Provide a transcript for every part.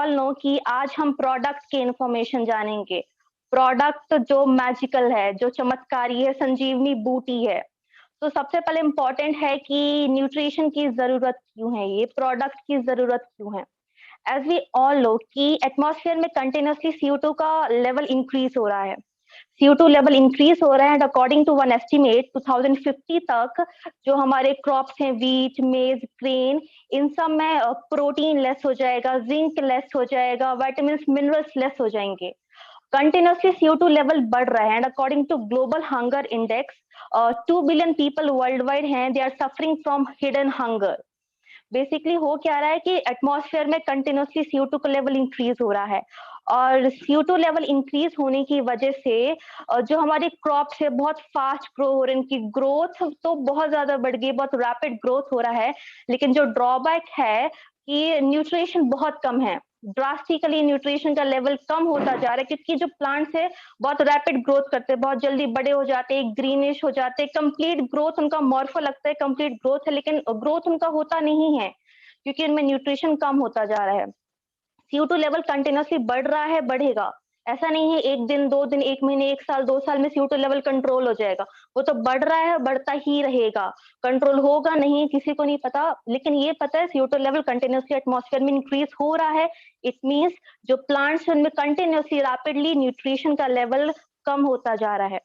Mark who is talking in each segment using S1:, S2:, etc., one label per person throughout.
S1: All know कि आज हम प्रोडक्ट की इंफॉर्मेशन जानेंगे। प्रोडक्ट जो मैजिकल है, जो चमत्कारी है, संजीवनी बूटी है। तो सबसे पहले इम्पोर्टेंट है कि न्यूट्रिशन की ज़रूरत क्यों है, ये प्रोडक्ट की ज़रूरत क्यों है? एज़ वी ऑल नो कि एटमॉस्फेयर में कंटीन्यूअसली CO2 का लेवल इंक्रीज़ हो रहा है। CO2 लेवल इंक्रीज़ हो रहा है and according to one estimate 2050 तक जो हमारे क्रॉप्स हैं व्हीट, मेज़, ग्रेन इन सब में प्रोटीन लेस हो जाएगा, जिंक लेस हो जाएगा, विटामिन्स, मिनरल्स लेस हो जाएँगे। कंटिन्यूअसली CO2 लेवल बढ़ रहा है and according to global hunger index 2 billion people worldwide हैं, they are suffering from hidden hunger. Basically हो क्या रहा है कि एटमॉस्फेयर में कंटिन्यूअसली CO2 का लेवल इंक्रीज हो रहा है और CO2 लेवल इंक्रीज होने की वजह से जो हमारी क्रॉप्स है बहुत फास्ट ग्रो हो रही है, इनकी ग्रोथ तो बहुत ज्यादा बढ़ गई, बहुत रैपिड ग्रोथ हो रहा है। लेकिन जो ड्रॉबैक है कि न्यूट्रिशन बहुत कम है, ड्रास्टिकली न्यूट्रिशन का लेवल कम होता जा रहा है क्योंकि जो प्लांट्स है बहुत रैपिड ग्रोथ करते हैं, बहुत जल्दी बड़े हो जाते हैं, ग्रीनिश हो जाते हैं, कंप्लीट ग्रोथ उनका मॉर्फो लगता है कंप्लीट ग्रोथ है, लेकिन ग्रोथ उनका होता नहीं है क्योंकि उनमें न्यूट्रिशन कम होता जा रहा है। CO2 लेवल कंटिन्यूअसली बढ़ रहा है, बढ़ेगा। ऐसा नहीं है 1 दिन, 2 दिन, 1 महीने, 1 साल, 2 साल में CO2 लेवल कंट्रोल हो जाएगा। वो तो बढ़ रहा है, बढ़ता ही रहेगा। कंट्रोल होगा नहीं, किसी को नहीं पता, लेकिन ये पता है CO2 लेवल कंटिन्यूअसली एटमॉस्फेयर में इंक्रीज हो रहा है। इट मीन्स जो प्लांट्स हैं उनमें कंटिन्यूअसली रैपिडली न्यूट्रिशन का लेवल कम होता जा रहा है।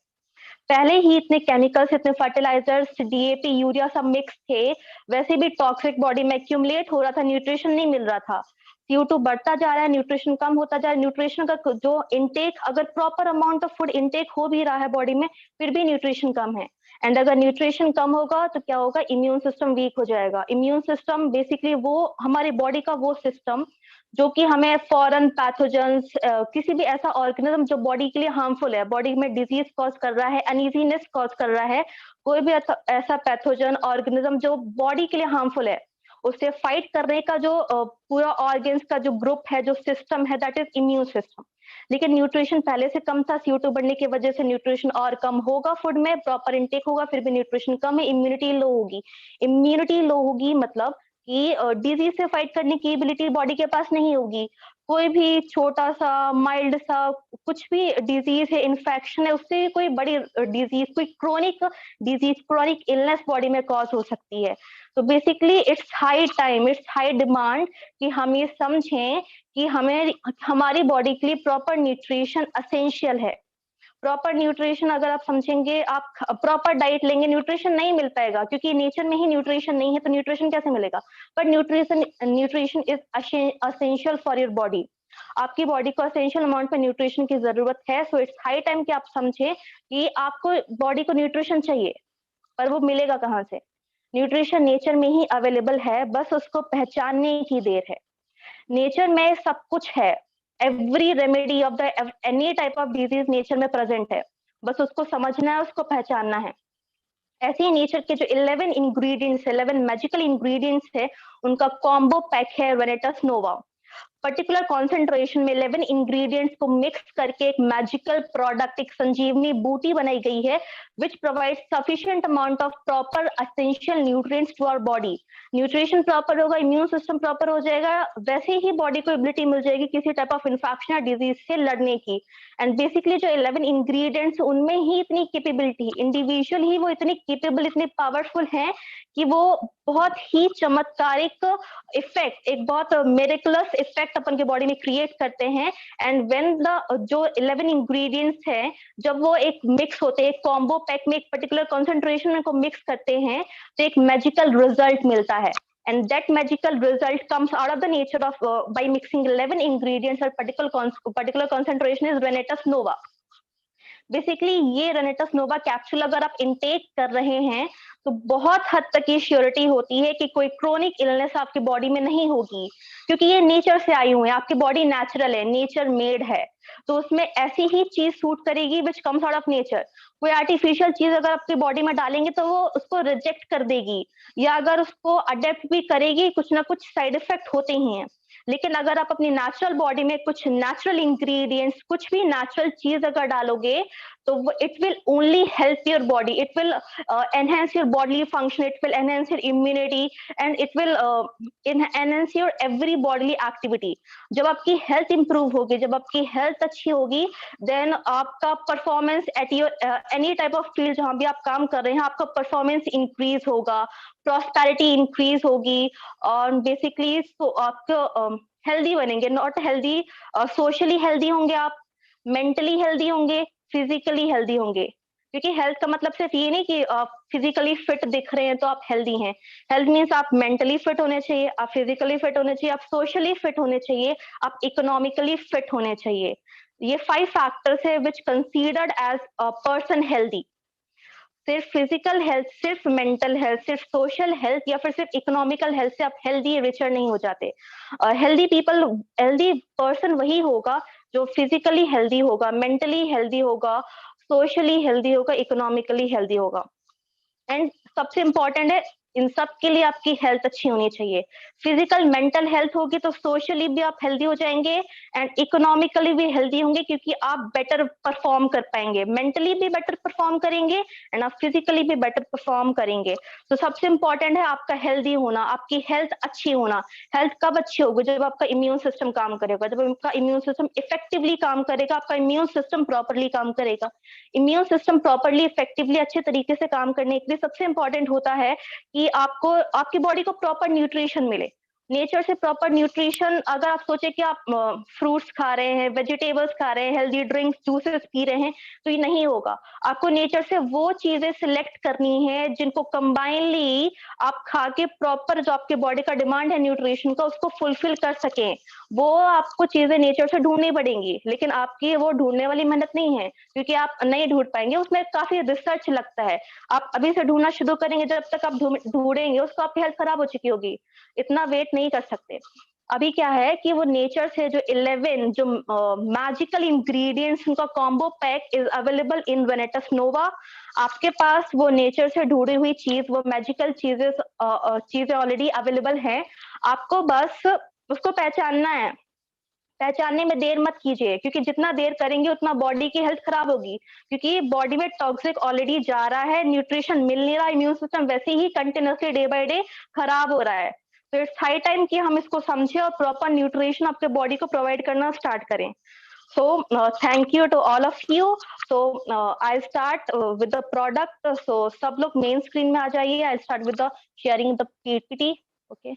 S1: पहले ही इतने केमिकल्स, इतने फर्टिलाइजर्स, DAP, यूरिया सब मिक्स थे, वैसे भी टॉक्सिक बॉडी में एक्यूमुलेट हो रहा था, न्यूट्रिशन नहीं मिल रहा था। CO2 बढ़ता जा रहा है, न्यूट्रिशन कम होता जा रहा है, न्यूट्रिशन का जो इनटेक अगर proper amount of food intake हो भी रहा है बॉडी में, फिर भी न्यूट्रिशन कम है। एंड अगर न्यूट्रिशन कम होगा तो क्या होगा, इम्यून सिस्टम वीक हो जाएगा। इम्यून सिस्टम बेसिकली वो हमारी बॉडी का वो सिस्टम जो कि हमें फॉरेन पैथोजेंस किसी भी ऐसा ऑर्गेनिज्म जो बॉडी के लिए हार्मफुल है, बॉडी में डिजीज कॉज कर रहा है, अनइजीनेस कॉज कर रहा है, कोई भी ऐसा पैथोजन ऑर्गेनिज्म जो बॉडी के लिए हार्मफुल है, उससे फाइट करने का जो पूरा ऑर्गन्स का जो ग्रुप है, जो सिस्टम है, दैट इज इम्यून सिस्टम। लेकिन न्यूट्रिशन पहले से कम था, CO2 बढ़ने की वजह से न्यूट्रिशन और कम होगा, फूड में प्रॉपर इंटेक होगा, फिर भी न्यूट्रिशन कम है, इम्यूनिटी लो होगी। इम्यूनिटी लो होगी मतलब कि डिजीज से फाइट करने की एबिलिटी बॉडी के पास नहीं होगी। कोई भी छोटा सा माइल्ड सा कुछ भी डिजीज है, इन्फेक्शन है, उससे कोई बड़ी डिजीज, कोई chronic disease, chronic illness body में कॉज हो सकती है। तो basically it's high time, it's high demand कि हम ये समझें कि हमें हमारी बॉडी के लिए प्रॉपर न्यूट्रिशन असेंशियल है। प्रॉपर न्यूट्रिशन अगर आप समझेंगे, आप प्रॉपर डाइट लेंगे, न्यूट्रिशन नहीं मिल पाएगा क्योंकि नेचर में ही न्यूट्रिशन नहीं है, तो न्यूट्रिशन कैसे मिलेगा? But nutrition nutrition is essential for your body. आपकी बॉडी को असेंशियल अमाउंट में न्यूट्रिशन की जरूरत है, सो इट्स हाई टाइम कि आप समझे कि आपको बॉडी को न्यूट्रिशन चाहिए, पर वो मिलेगा कहाँ से? न्यूट्रिशन नेचर में ही अवेलेबल है, बस उसको पहचानने की देर है। नेचर में सब कुछ है, every remedy of the any type of disease nature में प्रेजेंट है, बस उसको समझना है, उसको पहचानना है। ऐसे ही नेचर के जो 11 इंग्रेडिएंट्स, 11 मैजिकल इंग्रेडिएंट्स है, उनका कॉम्बो पैक है वेनेटस नोवा। पर्टिकुलर कॉन्सेंट्रेशन में 11 इंग्रेडिएंट्स को मिक्स करके एक मैजिकल प्रोडक्ट, एक संजीवनी बूटी बनाई गई है, which provide sufficient amount of proper essential nutrients to our body. Nutrition proper होगा, इम्यून सिस्टम प्रॉपर हो जाएगा, वैसे ही बॉडी को एबिलिटी मिल जाएगी किसी टाइप ऑफ इन्फेक्शन या डिजीज से लड़ने की। एंड बेसिकली जो 11 इंग्रेडिएंट्स, उनमें ही इतनी कैपेबिलिटी, इंडिविजुअल ही वो इतनी कैपेबल, इतने पावरफुल हैं कि वो बहुत ही चमत्कारिक इफेक्ट, एक बहुत मेरेकुलस इफेक्ट अपन के बॉडी में क्रिएट करते हैं। एंड व्हेन द जो 11 इंग्रेडिएंट्स हैं, जब वो एक मिक्स होते हैं, कॉम्बो पैक में एक पर्टिकुलर कॉन्सेंट्रेशन में को मिक्स करते हैं, तो एक मैजिकल रिजल्ट मिलता है। And that magical result comes out of the nature of by mixing 11 ingredients at particular concentration is Rhenetus nova. Basically ये रेनेटस नोवा कैप्सूल अगर आप इनटेक कर रहे हैं तो बहुत हद तक ये श्योरिटी होती है कि कोई क्रोनिक इलनेस आपकी बॉडी में नहीं होगी, क्योंकि ये नेचर से आई हुई है, आपकी बॉडी नेचुरल है, नेचर मेड है, तो उसमें ऐसी ही चीज सूट करेगी which comes out of nature. कोई आर्टिफिशियल चीज अगर आपकी बॉडी में डालेंगे तो वो उसको रिजेक्ट कर देगी, या अगर उसको अडेप्ट भी करेगी, कुछ ना कुछ साइड इफेक्ट होते ही हैं। लेकिन अगर आप अपनी नेचुरल बॉडी में कुछ नेचुरल इंग्रेडिएंट्स, कुछ भी नेचुरल चीज अगर डालोगे, तो it will only help your body, it will enhance your bodily function, it will enhance your immunity, and it will enhance your every bodily activity. जब आपकी हेल्थ इंप्रूव होगी, जब आपकी हेल्थ अच्छी होगी, देन आपका performance at your any type of field जहां भी आप काम कर रहे हैं, आपका परफॉर्मेंस इंक्रीज होगा, प्रॉस्पेरिटी इंक्रीज होगी, और बेसिकली तो आपको हेल्दी बनेंगे, नॉट हेल्दी, सोशली हेल्दी होंगे आप, मेंटली हेल्दी होंगे, फिजिकली हेल्दी होंगे। क्योंकि हेल्थ का मतलब सिर्फ ये नहीं कि आप फिजिकली फिट दिख रहे हैं तो आप हेल्दी हैं। हेल्थ मीन्स आप मेंटली फिट होने चाहिए, आप फिजिकली फिट होने चाहिए, आप सोशली फिट होने चाहिए, आप इकोनॉमिकली फिट होने चाहिए। ये 5 फैक्टर्स है which considered as a person healthy. सिर्फ फिजिकल हेल्थ, सिर्फ मेंटल हेल्थ, सिर्फ सोशल हेल्थ या फिर सिर्फ इकोनॉमिकल हेल्थ से आप हेल्दी रिचर नहीं हो जाते। हेल्दी पीपल, हेल्दी पर्सन वही होगा जो फिजिकली हेल्दी होगा, मेंटली हेल्दी होगा, सोशली हेल्दी होगा, इकोनॉमिकली हेल्दी होगा। एंड सबसे इंपॉर्टेंट है, इन सब के लिए आपकी हेल्थ अच्छी होनी चाहिए। फिजिकल मेंटल हेल्थ होगी तो सोशली भी आप हेल्दी हो जाएंगे, एंड इकोनॉमिकली भी हेल्दी होंगे, क्योंकि आप बेटर परफॉर्म कर पाएंगे, मेंटली भी बेटर परफॉर्म करेंगे एंड आप फिजिकली भी बेटर परफॉर्म करेंगे। तो सबसे इंपॉर्टेंट है आपका हेल्दी होना, आपकी हेल्थ अच्छी होना। हेल्थ कब अच्छी होगी? जब आपका इम्यून सिस्टम काम करेगा, जब आपका इम्यून सिस्टम इफेक्टिवली काम करेगा, आपका इम्यून सिस्टम प्रॉपरली काम करेगा। इम्यून सिस्टम प्रॉपरली इफेक्टिवली अच्छे तरीके से काम करने के लिए सबसे इंपॉर्टेंट होता है कि आपको, आपकी बॉडी को प्रॉपर न्यूट्रिशन मिले। नेचर से प्रॉपर न्यूट्रिशन, अगर आप सोचे कि आप फ्रूट्स खा रहे हैं, वेजिटेबल्स खा रहे हैं, हेल्दी ड्रिंक्स, जूसेस पी रहे हैं, तो ये नहीं होगा। आपको नेचर से वो चीजें सिलेक्ट करनी है जिनको कंबाइनली आप खा के प्रॉपर जो आपके बॉडी का डिमांड है न्यूट्रिशन का, उसको फुलफिल कर सकें। वो आपको चीजें नेचर से ढूंढनी पड़ेंगी, लेकिन आपकी वो ढूंढने वाली मेहनत नहीं है, क्योंकि आप नहीं ढूंढ पाएंगे, उसमें काफी रिसर्च लगता है। आप अभी से ढूंढना शुरू करेंगे, जब तक आप ढूंढेंगे उसको आपकी हेल्थ खराब हो चुकी होगी। इतना वेट नहीं कर सकते। अभी क्या है कि वो नेचर से जो 11 जो मैजिकल इंग्रेडिएंट्स, उनका combo pack is available in Venetus Nova. आपके पास वो नेचर से ढूंढी हुई चीज, वो मैजिकल चीजें ऑलरेडी अवेलेबल हैं। आपको बस उसको पहचानना है। पहचानने में देर मत कीजिए, क्योंकि जितना देर करेंगे उतना बॉडी की हेल्थ खराब होगी, क्योंकि बॉडी में टॉक्सिक ऑलरेडी जा रहा है, न्यूट्रिशन मिल नहीं रहा, इम्यून सिस्टम वैसे ही कंटिन्यूसली डे बाय डे खराब हो रहा है। तो इट्स हाई टाइम कि हम इसको समझे और प्रॉपर न्यूट्रिशन आपके बॉडी को प्रोवाइड करना स्टार्ट करें। So thank you to all of you. So I start with the product. So सब लोग मेन स्क्रीन में आ जाइए। I start with the sharing the PPT. Okay.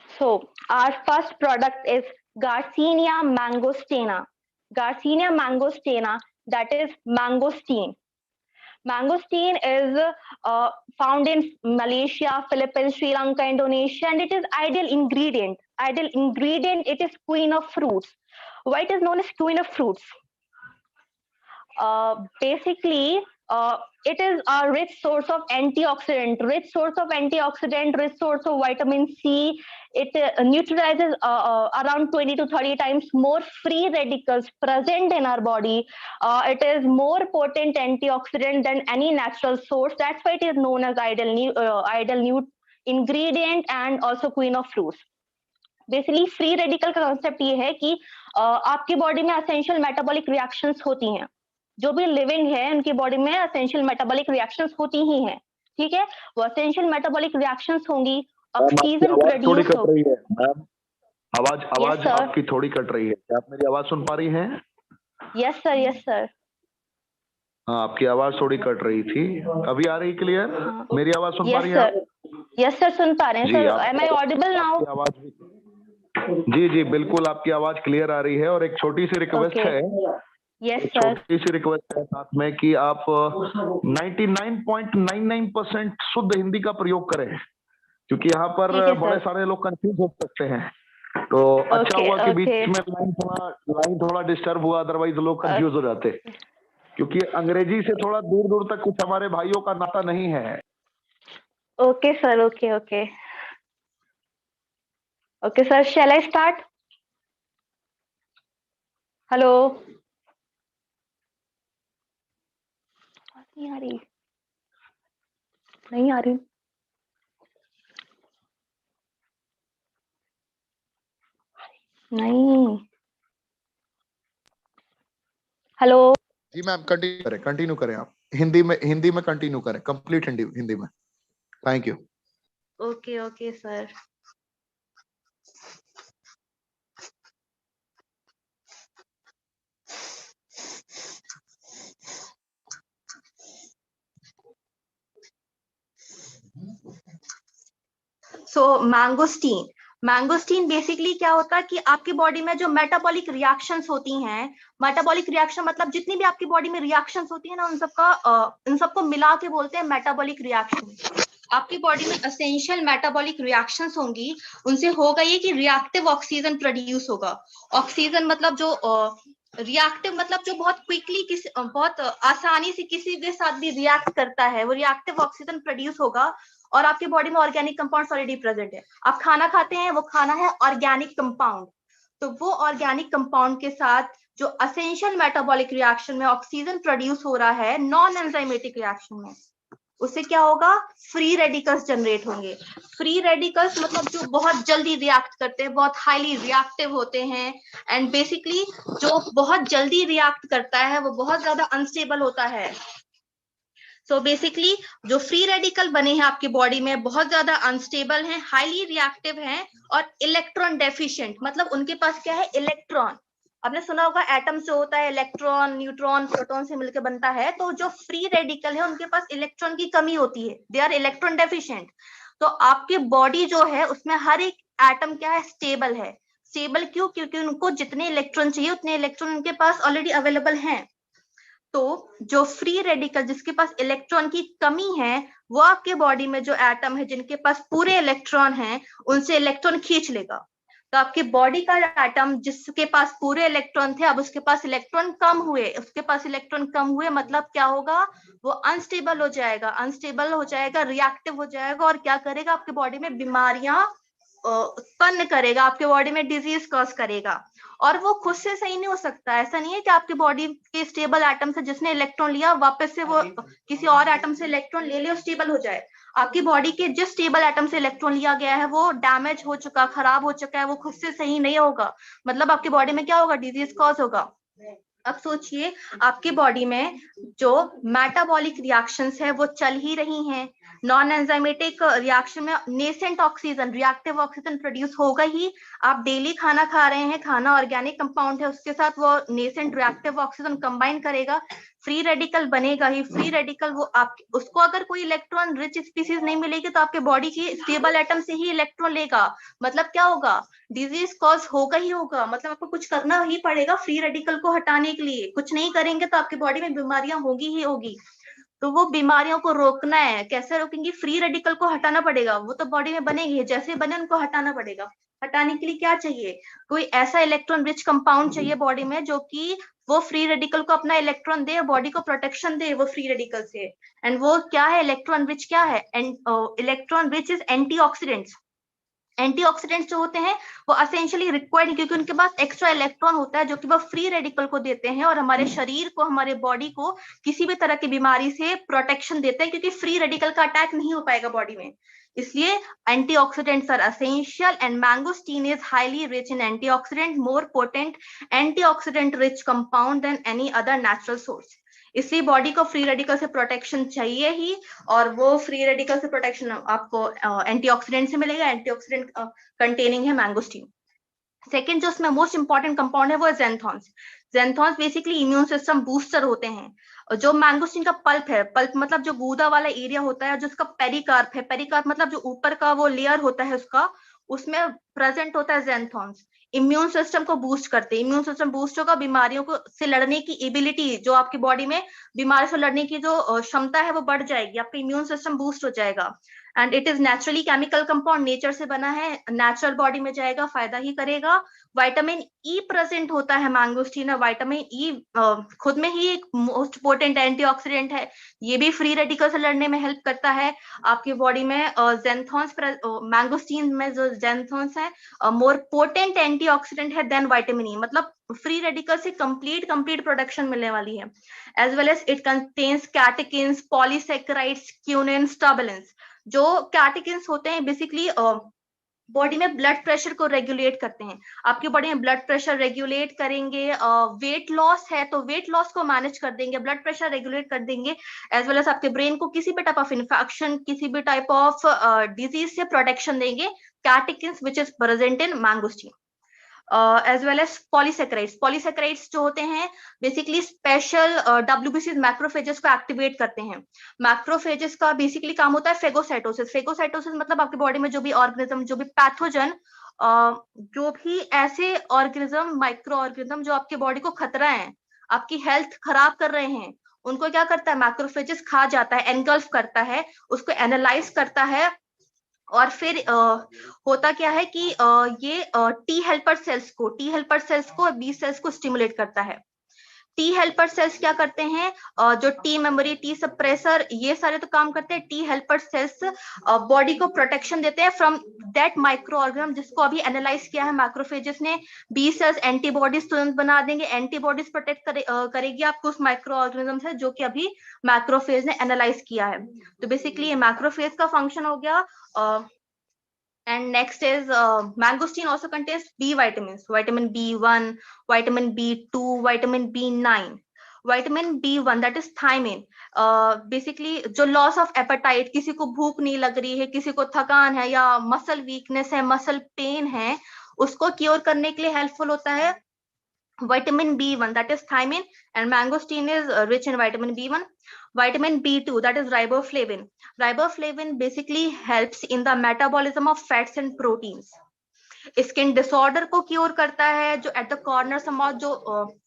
S1: So our first product is Garcinia mangostina. Garcinia mangostina, that is mangosteen. Mangosteen is found in Malaysia, Philippines, Sri Lanka, Indonesia, and it is ideal ingredient. Ideal ingredient, it is queen of fruits. Why it is known as queen of fruits? Basically, it is a rich source of antioxidant, rich source of vitamin C. It neutralizes around 20 to 30 times more free radicals present in our body. It is more potent antioxidant than any natural source. That's why it is known as ideal new ingredient and also queen of fruits. Basically free radical का concept ये है कि आपकी body में essential metabolic reactions होती हैं। जो भी लिविंग है उनकी बॉडी में असेंशियल मेटाबॉलिक रिएक्शंस होती ही हैं। ठीक है, वो असेंशियल मेटाबॉलिक रिएक्शंस होंगी, ऑक्सीजन प्रोड्यूस होगी।
S2: मैम आवाज आपकी थोड़ी कट रही है, क्या आप मेरी आवाज सुन पा रही हैं?
S1: Yes sir, yes sir.
S2: हाँ, आपकी आवाज थोड़ी कट रही थी, अभी आ रही क्लियर? मेरी आवाज सुन पा रही हैं आप?
S1: यस सर, सुन पा रहे हैं sir. Am I audible now?
S2: जी जी बिल्कुल, आपकी आवाज क्लियर आ रही है। और एक छोटी सी रिक्वेस्ट है, छोटी सी रिक्वेस्ट है साथ में कि आप 99.99% शुद्ध हिंदी का प्रयोग करें, क्योंकि यहाँ पर बड़े सारे लोग कंफ्यूज हो सकते हैं। तो अच्छा हुआ कि बीच में लाइन थोड़ा डिस्टर्ब हुआ, अदरवाइज लोग कंफ्यूज हो जाते। क्योंकि अंग्रेजी से थोड़ा दूर दूर तक कुछ हमारे भाइयों का नाता नहीं है।
S1: Okay sir, okay okay okay sir, shall I start? Hello, नहीं आ रही, नहीं आ रही। नहीं, हेलो।
S2: जी मैम, कंटिन्यू करें आप हिंदी में कंटिन्यू करें, कंप्लीट हिंदी में। Thank you.
S1: Okay okay sir. So mangosteen basically क्या होता है कि आपकी बॉडी में जो मेटाबॉलिक रिएक्शंस होती हैं, मेटाबॉलिक रिएक्शन मतलब जितनी भी आपकी बॉडी में रिएक्शंस होती है ना, उन सबको मिला के बोलते हैं मेटाबॉलिक रिएक्शन। आपकी बॉडी में एसेंशियल मेटाबॉलिक रिएक्शंस होंगी, उनसे होगा ये कि रिएक्टिव ऑक्सीजन प्रोड्यूस होगा। ऑक्सीजन मतलब जो रिएक्टिव मतलब जो बहुत क्विकली बहुत आसानी से किसी के साथ भी रिएक्ट करता है, वो रिएक्टिव ऑक्सीजन प्रोड्यूस होगा। और आपकी बॉडी में ऑर्गेनिक कंपाउंड्स ऑलरेडी प्रेजेंट है। आप खाना खाते हैं, वो खाना है ऑर्गेनिक कंपाउंड। तो वो ऑर्गेनिक कंपाउंड के साथ जो एसेंशियल मेटाबॉलिक रिएक्शन में ऑक्सीजन प्रोड्यूस हो रहा है नॉन एंजाइमेटिक रिएक्शन में, उससे क्या होगा? फ्री रेडिकल्स जनरेट होंगे। फ्री रेडिकल्स मतलब जो बहुत जल्दी रिएक्ट करते हैं, बहुत हाईली रिएक्टिव होते हैं। एंड बेसिकली जो बहुत जल्दी रिएक्ट करता है वो बहुत ज्यादा अनस्टेबल होता है। सो बेसिकली जो फ्री रेडिकल बने हैं आपकी बॉडी में बहुत ज्यादा अनस्टेबल हैं, हाईली रिएक्टिव हैं और इलेक्ट्रॉन डेफिशिएंट, मतलब उनके पास क्या है? इलेक्ट्रॉन। आपने सुना होगा एटम्स जो होता है इलेक्ट्रॉन, न्यूट्रॉन, प्रोटॉन से मिलकर बनता है। तो जो फ्री रेडिकल है उनके पास इलेक्ट्रॉन की कमी होती है, दे आर इलेक्ट्रॉन डेफिशिएंट। तो आपकी बॉडी जो है उसमें हर एक एटम क्या है? स्टेबल है। स्टेबल क्यों? क्योंकि उनको जितने इलेक्ट्रॉन चाहिए उतने इलेक्ट्रॉन उनके पास ऑलरेडी अवेलेबल हैं। तो जो फ्री रेडिकल जिसके पास इलेक्ट्रॉन की कमी है, वो आपके बॉडी में जो एटम है जिनके पास पूरे इलेक्ट्रॉन हैं, उनसे इलेक्ट्रॉन खींच लेगा। तो आपके बॉडी का एटम जिसके पास पूरे इलेक्ट्रॉन थे, अब उसके पास इलेक्ट्रॉन कम हुए, मतलब क्या होगा? वो अनस्टेबल हो जाएगा, रिएक्टिव हो जाएगा और क्या करेगा? आपके बॉडी में बीमारियां उत्पन्न करेगा, आपके बॉडी में डिजीज कॉज करेगा। और वो खुद से सही नहीं हो सकता। ऐसा नहीं है कि आपके बॉडी के स्टेबल एटम से जिसने इलेक्ट्रॉन लिया वापस से वो किसी और एटम से इलेक्ट्रॉन ले ले और स्टेबल हो जाए। आपकी बॉडी के जिस स्टेबल एटम से इलेक्ट्रॉन लिया गया है वो डैमेज हो चुका, खराब हो चुका है, वो खुद से सही नहीं होगा। मतलब आपकी बॉडी में क्या होगा? डिजीज कॉज होगा। अब सोचिए आपकी बॉडी में जो मेटाबॉलिक रिएक्शंस है वो चल ही रही हैं। नॉन एंजाइमेटिक रिएक्शन में nascent oxygen, reactive oxygen produce होगा ही। आप डेली खाना खा रहे हैं, खाना ऑर्गेनिक कंपाउंड है, उसके साथ वो नेसेंट रिएक्टिव ऑक्सीजन कंबाइन करेगा, फ्री रेडिकल बनेगा ही। फ्री रेडिकल वो आप उसको अगर कोई इलेक्ट्रॉन रिच स्पीसीज नहीं मिलेगी तो आपके बॉडी की स्टेबल एटम से ही इलेक्ट्रॉन लेगा। मतलब क्या होगा? डिजीज कॉज होगा ही होगा। मतलब आपको कुछ करना ही पड़ेगा फ्री रेडिकल को हटाने के लिए। कुछ नहीं करेंगे तो आपकी बॉडी में बीमारियां होगी ही होगी। तो वो बीमारियों को रोकना है, कैसे रोकेंगे? फ्री रेडिकल को हटाना पड़ेगा। वो तो बॉडी में बनेगी, जैसे बने उनको हटाना पड़ेगा। हटाने के लिए क्या चाहिए? कोई ऐसा इलेक्ट्रॉन रिच कंपाउंड चाहिए बॉडी में जो कि वो फ्री रेडिकल को अपना इलेक्ट्रॉन दे, बॉडी को प्रोटेक्शन दे वो फ्री रेडिकल से। एंड वो क्या है? इलेक्ट्रॉन रिच क्या है? Electron rich is antioxidants. Antioxidants जो होते हैं वो एसेंशियली रिक्वायर्ड, क्योंकि उनके पास एक्स्ट्रा इलेक्ट्रॉन होता है जो कि वो फ्री रेडिकल को देते हैं और हमारे शरीर को, हमारे बॉडी को किसी भी तरह की बीमारी से प्रोटेक्शन देते हैं, क्योंकि फ्री रेडिकल का अटैक नहीं हो पाएगा बॉडी में। इसलिए antioxidants are essential and mangosteen is highly rich in antioxidant, more potent antioxidant rich compound than any other natural source. इसलिए बॉडी को फ्री रेडिकल से प्रोटेक्शन चाहिए ही। और वो फ्री रेडिकल से प्रोटेक्शन आपको एंटीऑक्सीडेंट से मिलेगा। एंटीऑक्सीडेंट कंटेनिंग है मैंगोस्टीन। सेकेंड जो उसमें मोस्ट इंपॉर्टेंट कंपाउंड है वो है xanthones. Xanthones basically immune system booster होते हैं। जो मैंगोस्टीन का पल्प है, पल्प मतलब जो गूदा वाला एरिया होता है, जो उसका पेरिकार्प है, पेरिकार्प मतलब जो ऊपर का वो लेयर होता है उसका, उसमें प्रेजेंट होता है ज़ैंथोन्स। इम्यून सिस्टम को बूस्ट करते हैं। इम्यून सिस्टम बूस्ट होगा, बीमारियों को से लड़ने की एबिलिटी, जो आपकी बॉडी में बीमारी से लड़ने की जो क्षमता है वो बढ़ जाएगी, आपका इम्यून सिस्टम बूस्ट हो जाएगा।
S3: And it is naturally chemical compound, nature से बना है, नेचुरल बॉडी में जाएगा, फायदा ही करेगा। विटामिन ई प्रेजेंट होता है मैंगोस्टीन में। विटामिन ई खुद में ही एक मोस्ट पोटेंट एंटीऑक्सीडेंट है, ये भी फ्री रेडिकल से लड़ने में हेल्प करता है आपकी बॉडी में। ज़ैंथोन्स, मैंगोस्टीन में जो ज़ैंथोन्स है मोर पोटेंट एंटीऑक्सीडेंट है देन विटामिन ई, मतलब फ्री रेडिकल से कंप्लीट प्रोडक्शन मिलने वाली है। As well as it contains catechins, polysaccharides, quinine, स्टाबिलिन्स। जो कैटेकिन्स होते हैं बेसिकली बॉडी में ब्लड प्रेशर को रेगुलेट करते हैं। आपकी बॉडी में ब्लड प्रेशर रेगुलेट करेंगे, वेट लॉस है तो वेट लॉस को मैनेज कर देंगे, ब्लड प्रेशर रेगुलेट कर देंगे, एज वेल एज आपके ब्रेन को किसी भी टाइप ऑफ इन्फेक्शन, किसी भी टाइप ऑफ डिजीज से प्रोटेक्शन देंगे, catechins which is present in mangosteen. As well as polysaccharides जो होते हैं बेसिकली स्पेशल WBCs मैक्रोफेजेस को एक्टिवेट करते हैं। मैक्रोफेजेस का बेसिकली काम होता है फेगोसाइटोसिस मतलब आपकी बॉडी में जो भी ऑर्गेनिज्म, जो भी पैथोजन, जो भी ऐसे ऑर्गेनिज्म, माइक्रो ऑर्गेनिज्म जो आपकी बॉडी को खतरा है, आपकी हेल्थ खराब कर रहे हैं, उनको क्या करता है मैक्रोफेजेस खा जाता है, एनगल्फ करता है, उसको एनालाइज करता है, और फिर होता क्या है कि ये टी हेल्पर सेल्स को बी सेल्स को स्टिमुलेट करता है। टी हेल्पर सेल्स क्या करते हैं, जो टी मेमोरी, टी सप्रेसर, ये सारे तो काम करते हैं। टी हेल्पर सेल्स बॉडी को प्रोटेक्शन देते हैं फ्रॉम दैट माइक्रो ऑर्गेनिज्म जिसको अभी एनालाइज किया है मैक्रोफेजेस ने। बी सेल्स एंटीबॉडीज तुरंत बना देंगे, एंटीबॉडीज प्रोटेक्ट करेगी आपको उस माइक्रो ऑर्गेनिज्म से जो कि अभी मैक्रोफेज ने एनालाइज किया है। तो बेसिकली ये मैक्रोफेज का फंक्शन हो गया। And next is mangosteen also contains B vitamins, vitamin B1, vitamin B2, vitamin B9. Vitamin B1 that is thiamine. Basically जो loss of appetite, किसी को भूख नहीं लग रही है, किसी को थकान है या मसल वीकनेस है, मसल पेन है, उसको क्योर करने के लिए हेल्पफुल होता है vitamin B1 that is thiamine, and mangosteen is rich in vitamin B1. Vitamin B2 that is riboflavin. Riboflavin basically helps in the metabolism of fats and proteins. Skin disorder को cure करता है, जो at the corner mouth जो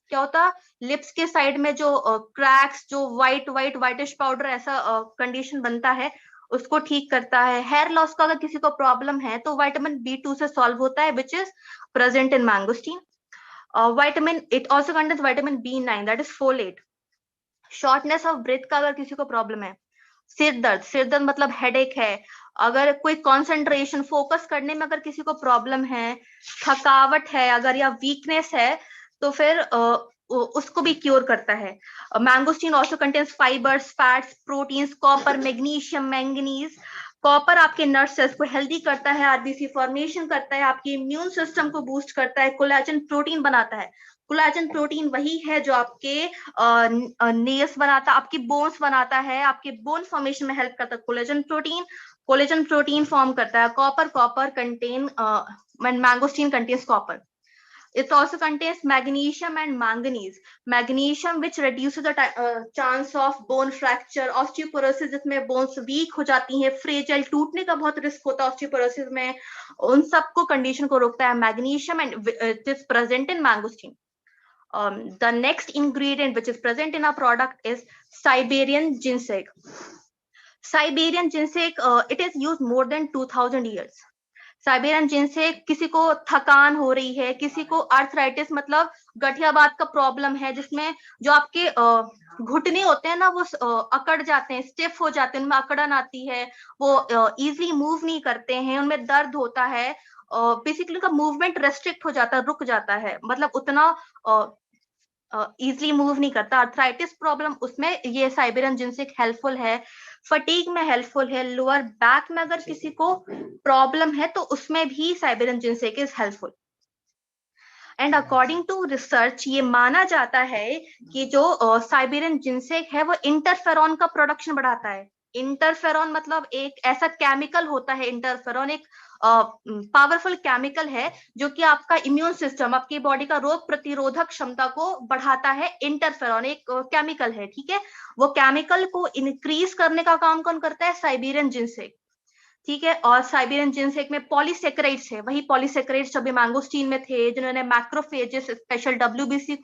S3: क्या होता है lips के side में जो क्रैक्स, जो वाइटिश पाउडर ऐसा कंडीशन बनता है, उसको ठीक करता है। हेयर लॉस का अगर किसी को प्रॉब्लम है तो विटामिन B2 से सॉल्व होता है which is present in mangosteen. Vitamin, it also contains vitamin B9 that is folate. Shortness of breath का अगर किसी को प्रॉब्लम है, सिर दर्द मतलब हेडेक है, अगर कोई कंसंट्रेशन फोकस करने में अगर किसी को प्रॉब्लम है, थकावट है अगर या वीकनेस है, तो फिर उसको भी क्योर करता है। Mangosteen also contains fibres, fats, proteins, copper, magnesium, manganese. Copper आपके नर्व सेल्स को हेल्दी करता है, आरबीसी फॉर्मेशन करता है, आपके इम्यून सिस्टम को बूस्ट करता है, कोलेजन प्रोटीन बनाता है। कोलेजन प्रोटीन वही है जो आपके नेल्स बनाता, आपकी बोन्स बनाता है, आपके बोन फॉर्मेशन में हेल्प करता है। कोलेजन प्रोटीन फॉर्म करता है। Copper contain, mangosteen contains copper. It also contains magnesium and manganese. Magnesium which reduces the chance of bone fracture, osteoporosis जिसमें bones weak हो जाती हैं, fragile टूटने का बहुत रिस्क होता है osteoporosis में, उन सबको कंडीशन को रोकता है magnesium, and it is present in mangosteen. The next ingredient which is present in our product is Siberian ginseng. Siberian ginseng, it is used more than 2000 years. Siberian जिनसेक, किसी को थकान हो रही है, किसी को आर्थराइटिस मतलब गठियावात का प्रॉब्लम है, जिसमें जो आपके घुटने होते हैं ना वो अकड़ जाते हैं, स्टिफ हो जाते हैं, उनमें अकड़न आती है, वो इजीली मूव नहीं करते हैं, उनमें दर्द होता है, बेसिकली उनका मूवमेंट रेस्ट्रिक्ट हो जाता है, रुक जाता है, मतलब उतना इजीली मूव नहीं करता। आर्थराइटिस प्रॉब्लम, उसमें ये साइबेरियन जिनसेक हेल्पफुल है। फटीग में हेल्पफुल है। लोअर बैक में अगर किसी को प्रॉब्लम है तो उसमें भी Siberian ginseng is helpful. And according to research ये माना जाता है कि जो साइबेरियन जिनसेक है वो इंटरफेरॉन का प्रोडक्शन बढ़ाता है। इंटरफेरॉन मतलब एक ऐसा केमिकल होता है, इंटरफेरॉन एक पावरफुल केमिकल है जो कि आपका इम्यून सिस्टम, आपकी बॉडी का रोग प्रतिरोधक क्षमता को बढ़ाता है। इंटरफेरॉन एक केमिकल है, ठीक है। वो केमिकल को इंक्रीज करने का काम कौन करता है? साइबेरियन जिनसेक, ठीक है। और साइबेरियन जिनसेक में पॉलीसेकेराइड्स है, वही पॉलीसेकेराइड्स अभी मैंगोस्टीन में थे जिन्होंने मैक्रोफेजेस स्पेशल WBC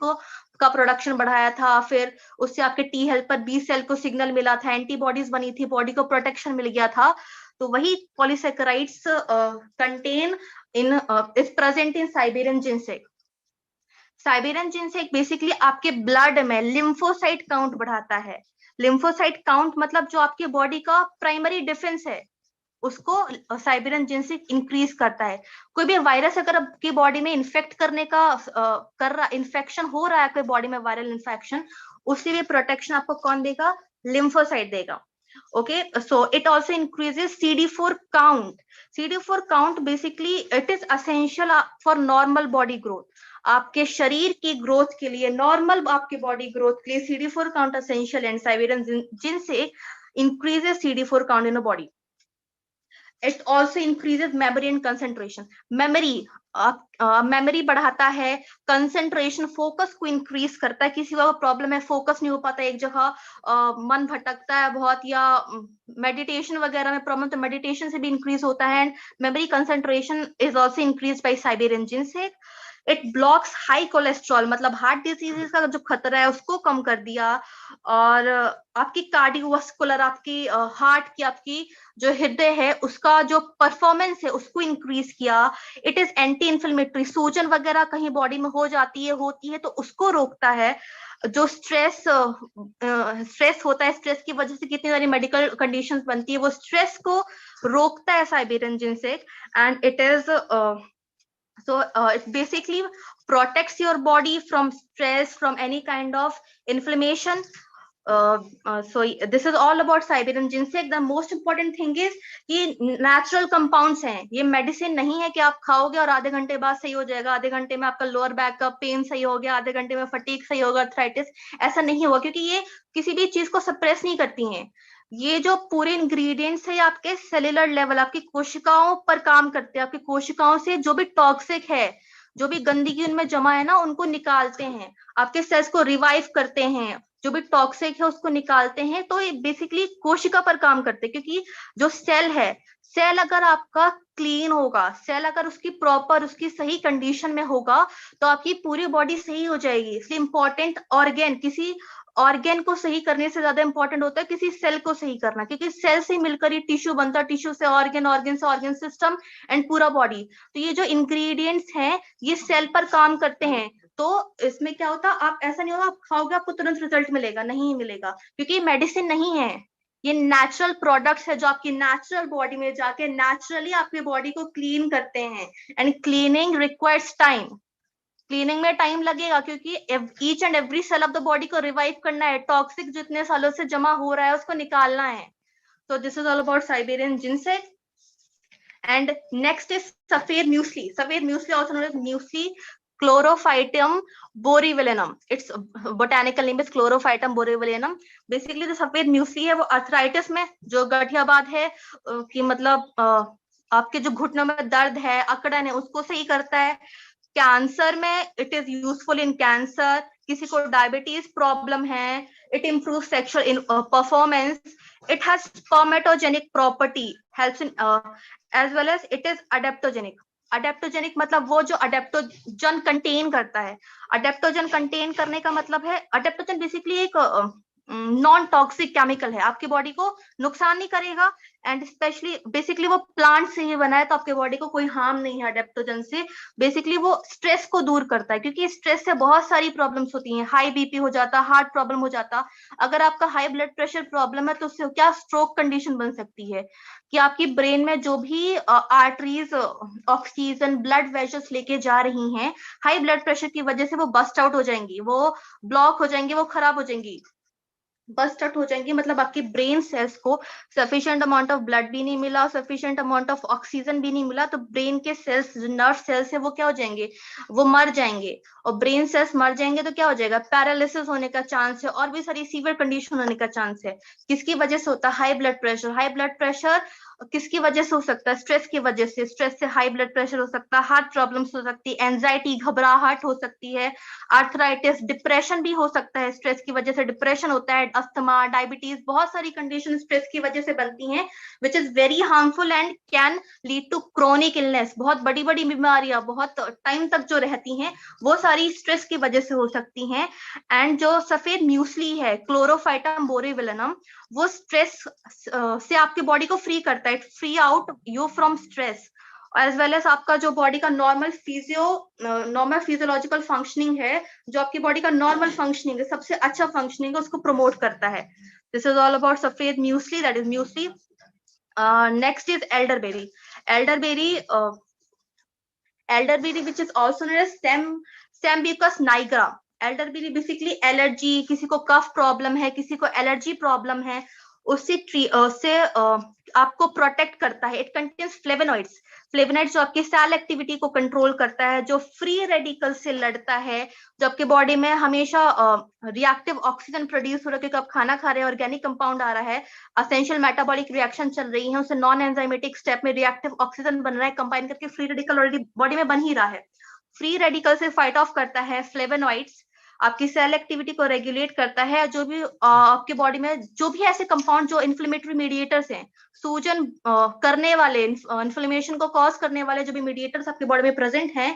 S3: का प्रोडक्शन बढ़ाया था। फिर उससे आपके टी हेल्पर बी सेल को सिग्नल मिला था, एंटीबॉडीज बनी थी, बॉडी को प्रोटेक्शन मिल गया था। तो वही polysaccharides contain in is present in Siberian ginseng. Siberian ginseng basically आपके ब्लड में लिम्फोसाइट काउंट बढ़ाता है। लिम्फोसाइट काउंट मतलब जो आपके बॉडी का प्राइमरी डिफेंस है उसको साइबेरियन जिनसेक इंक्रीज करता है। कोई भी वायरस अगर आपकी बॉडी में इन्फेक्ट करने का इन्फेक्शन हो रहा है, कोई बॉडी में वायरल इन्फेक्शन, उससे भी प्रोटेक्शन आपको कौन देगा? लिम्फोसाइट देगा। Okay, so it also increases CD4 count. CD4 count basically it is essential for normal body growth. आपके शरीर की ग्रोथ के लिए, नॉर्मल आपके बॉडी ग्रोथ के लिए CD4 count essential and Siberian ginseng increases CD4 count in a body. It also increases memory and concentration. Memory बढ़ाता है, कंसंट्रेशन फोकस को इंक्रीज करता है। किसी को प्रॉब्लम है, फोकस नहीं हो पाता एक जगह, मन भटकता है बहुत, या मेडिटेशन वगैरह में प्रॉब्लम, तो मेडिटेशन से भी इंक्रीज होता है। Memory concentration is also increase by Siberian ginseng. It blocks high cholesterol, मतलब हार्ट डिजीजेस का जो खतरा है उसको कम कर दिया, और आपकी कार्डियोवास्कुलर, आपकी हार्ट की, आपकी जो हृदय है उसका जो परफॉर्मेंस है उसको इंक्रीज किया। इट इज एंटी इन्फ्लेमेटरी, सूजन वगैरह कहीं बॉडी में हो जाती है, होती है, तो उसको रोकता है। जो स्ट्रेस होता है, स्ट्रेस की वजह से कितनी सारी मेडिकल कंडीशंस बनती है, वो स्ट्रेस को रोकता है Siberian ginseng. And it is it basically protects your body from stress, from any kind of inflammation. So this is all about Siberian ginseng. The most important thing is ये natural compounds हैं, ये medicine नहीं है कि आप खाओगे और आधे घंटे बाद सही हो जाएगा, आधे घंटे में आपका लोअर बैक का पेन सही हो गया, आधे घंटे में फटीग सही होगा, अर्थराइटिस, ऐसा नहीं होगा, क्योंकि ये किसी भी चीज को सप्रेस नहीं करती हैं। ये जो पूरे इंग्रेडिएंट्स है आपके सेलुलर लेवल, आपकी कोशिकाओं पर काम करते हैं। आपकी कोशिकाओं से जो भी टॉक्सिक है, जो भी गंदगी उनमें जमा है ना, उनको निकालते हैं, आपके सेल्स को रिवाइव करते हैं, जो भी टॉक्सिक है उसको निकालते हैं। तो ये बेसिकली कोशिका पर काम करते हैं, क्योंकि जो सेल है, सेल अगर आपका क्लीन होगा, सेल अगर उसकी प्रॉपर, उसकी सही कंडीशन में होगा, तो आपकी पूरी बॉडी सही हो जाएगी। इसलिए इंपॉर्टेंट ऑर्गेन, किसी ऑर्गेन को सही करने से ज्यादा इंपॉर्टेंट होता है किसी सेल को सही करना, क्योंकि सेल से मिलकर ये टिश्यू बनता है, टिश्यू से ऑर्गन, ऑर्गन से ऑर्गन सिस्टम एंड पूरा बॉडी। तो ये जो इंग्रेडिएंट्स हैं ये सेल पर काम करते हैं। तो इसमें क्या होता है, आप ऐसा नहीं होगा आप खाओगे आपको तुरंत रिजल्ट मिलेगा, नहीं मिलेगा, क्योंकि ये मेडिसिन नहीं है, ये नेचुरल प्रोडक्ट्स है जो आपकी नेचुरल बॉडी में जाके नेचुरली आपकी बॉडी को क्लीन करते हैं। And cleaning requires time, cleaning में टाइम लगेगा, क्योंकि each and every cell of the body को रिवाइव करना है, टॉक्सिक जितने सालों से जमा हो रहा है उसको निकालना है। तो this is all about Siberian ginseng. And next is safed musli. Safed musli also known as musli chlorophytum borivilianum, its botanical name is chlorophytum borivilianum. Basically जो सफेद म्यूसली है वो अर्थराइटिस में, जो गठियाबाद है कि मतलब आपके जो घुटनों में दर्द है, अकड़न है, उसको सही करता है। कैंसर में it is useful in cancer, किसी को डायबिटीज प्रॉब्लम है, it improve sexual performance, it has spermatogenic property, helps in as well as it is adaptogenic. Adaptogenic मतलब वो जो अडेप्टोजन कंटेन करता है। अडेप्टोजन कंटेन करने का मतलब है, अडेप्टोजन बेसिकली एक नॉन टॉक्सिक केमिकल है, आपकी बॉडी को नुकसान नहीं करेगा, एंड स्पेशली बेसिकली वो प्लांट से ही बना है, तो आपके बॉडी को कोई हार्म नहीं है अडेप्टोजन से। बेसिकली वो स्ट्रेस को दूर करता है, क्योंकि स्ट्रेस से बहुत सारी प्रॉब्लम्स होती हैं, हाई बीपी हो जाता, हार्ट प्रॉब्लम हो जाता। अगर आपका हाई ब्लड प्रेशर प्रॉब्लम है तो उससे क्या स्ट्रोक कंडीशन बन सकती है कि आपकी ब्रेन में जो भी आर्टरीज ऑक्सीजन ब्लड वेसल्स लेके जा रही हैं, हाई ब्लड प्रेशर की वजह से वो बस्ट आउट हो जाएंगी, वो ब्लॉक हो जाएंगी, वो खराब हो जाएंगी, बस्ट आउट हो जाएंगी। मतलब आपकी ब्रेन सेल्स को सफिशिएंट अमाउंट ऑफ ब्लड भी नहीं मिला, सफिशिएंट अमाउंट ऑफ ऑक्सीजन भी नहीं मिला, तो ब्रेन के सेल्स, नर्व सेल्स है, वो क्या हो जाएंगे, वो मर जाएंगे। और ब्रेन सेल्स मर जाएंगे तो क्या हो जाएगा, पैरालिसिस होने का चांस है, और भी सारी सीवियर कंडीशन होने का चांस है। किसकी वजह से होता है, high blood pressure. High blood pressure किसकी वजह से हो सकता है, स्ट्रेस की वजह से। स्ट्रेस से हाई ब्लड प्रेशर हो सकता है, हार्ट प्रॉब्लम्स हो सकती है, एंजाइटी, घबराहट हो सकती है, आर्थराइटिस, डिप्रेशन भी हो सकता है, स्ट्रेस की वजह से डिप्रेशन होता है, अस्थमा, डायबिटीज, बहुत सारी कंडीशन स्ट्रेस की वजह से बनती हैं, which is very harmful and can lead to chronic illness. बहुत बड़ी बड़ी बीमारियां बहुत टाइम तक जो रहती हैं वो सारी स्ट्रेस की वजह से हो सकती हैं। एंड जो सफेद म्यूसली है, क्लोरोफाइटम बोरीविलिनम, वो स्ट्रेस से आपकी बॉडी को फ्री करता है। करता है, it free out you from stress, as well as आपका जो बॉडी का नॉर्मल फिजियोलॉजिकल फंक्शनिंग है, जो आपकी बॉडी का नॉर्मल फंक्शनिंग है, सबसे अच्छा फंक्शनिंग है, उसको प्रमोट करता है। दिस इज ऑल अबाउट सफेद muesli, that is muesli. Next is elderberry. Elderberry, which is also known as Sambucus nigra. Elderberry basically allergy, किसी को कफ प्रॉब्लम है, किसी को एलर्जी प्रॉब्लम है, उससे आपको प्रोटेक्ट करता है। It contains flavonoids. फ्लेवोनॉइड्स जो आपकी सेल एक्टिविटी को कंट्रोल करता है, जो फ्री रेडिकल से लड़ता है, जो आपके बॉडी में हमेशा रिएक्टिव ऑक्सीजन प्रोड्यूस हो रहा है, क्योंकि आप खाना खा रहे हैं, ऑर्गेनिक कंपाउंड आ रहा है, असेंशियल मेटाबॉलिक रिएक्शन चल रही है, उससे नॉन एंजाइमेटिक स्टेप में रिएक्टिव ऑक्सीजन बन रहा है, कंबाइन करके फ्री रेडिकल ऑलरेडी बॉडी में बन ही रहा है। फ्री रेडिकल से फाइट ऑफ करता है फ्लेवोनॉइड्स, आपकी सेल एक्टिविटी को रेगुलेट करता है। जो भी आपके बॉडी में जो भी ऐसे कंपाउंड जो इन्फ्लेमेटरी मीडिएटर्स हैं, सूजन करने वाले, इन्फ्लेमेशन को कॉज करने वाले जो भी मीडिएटर्स आपके बॉडी में प्रेजेंट हैं,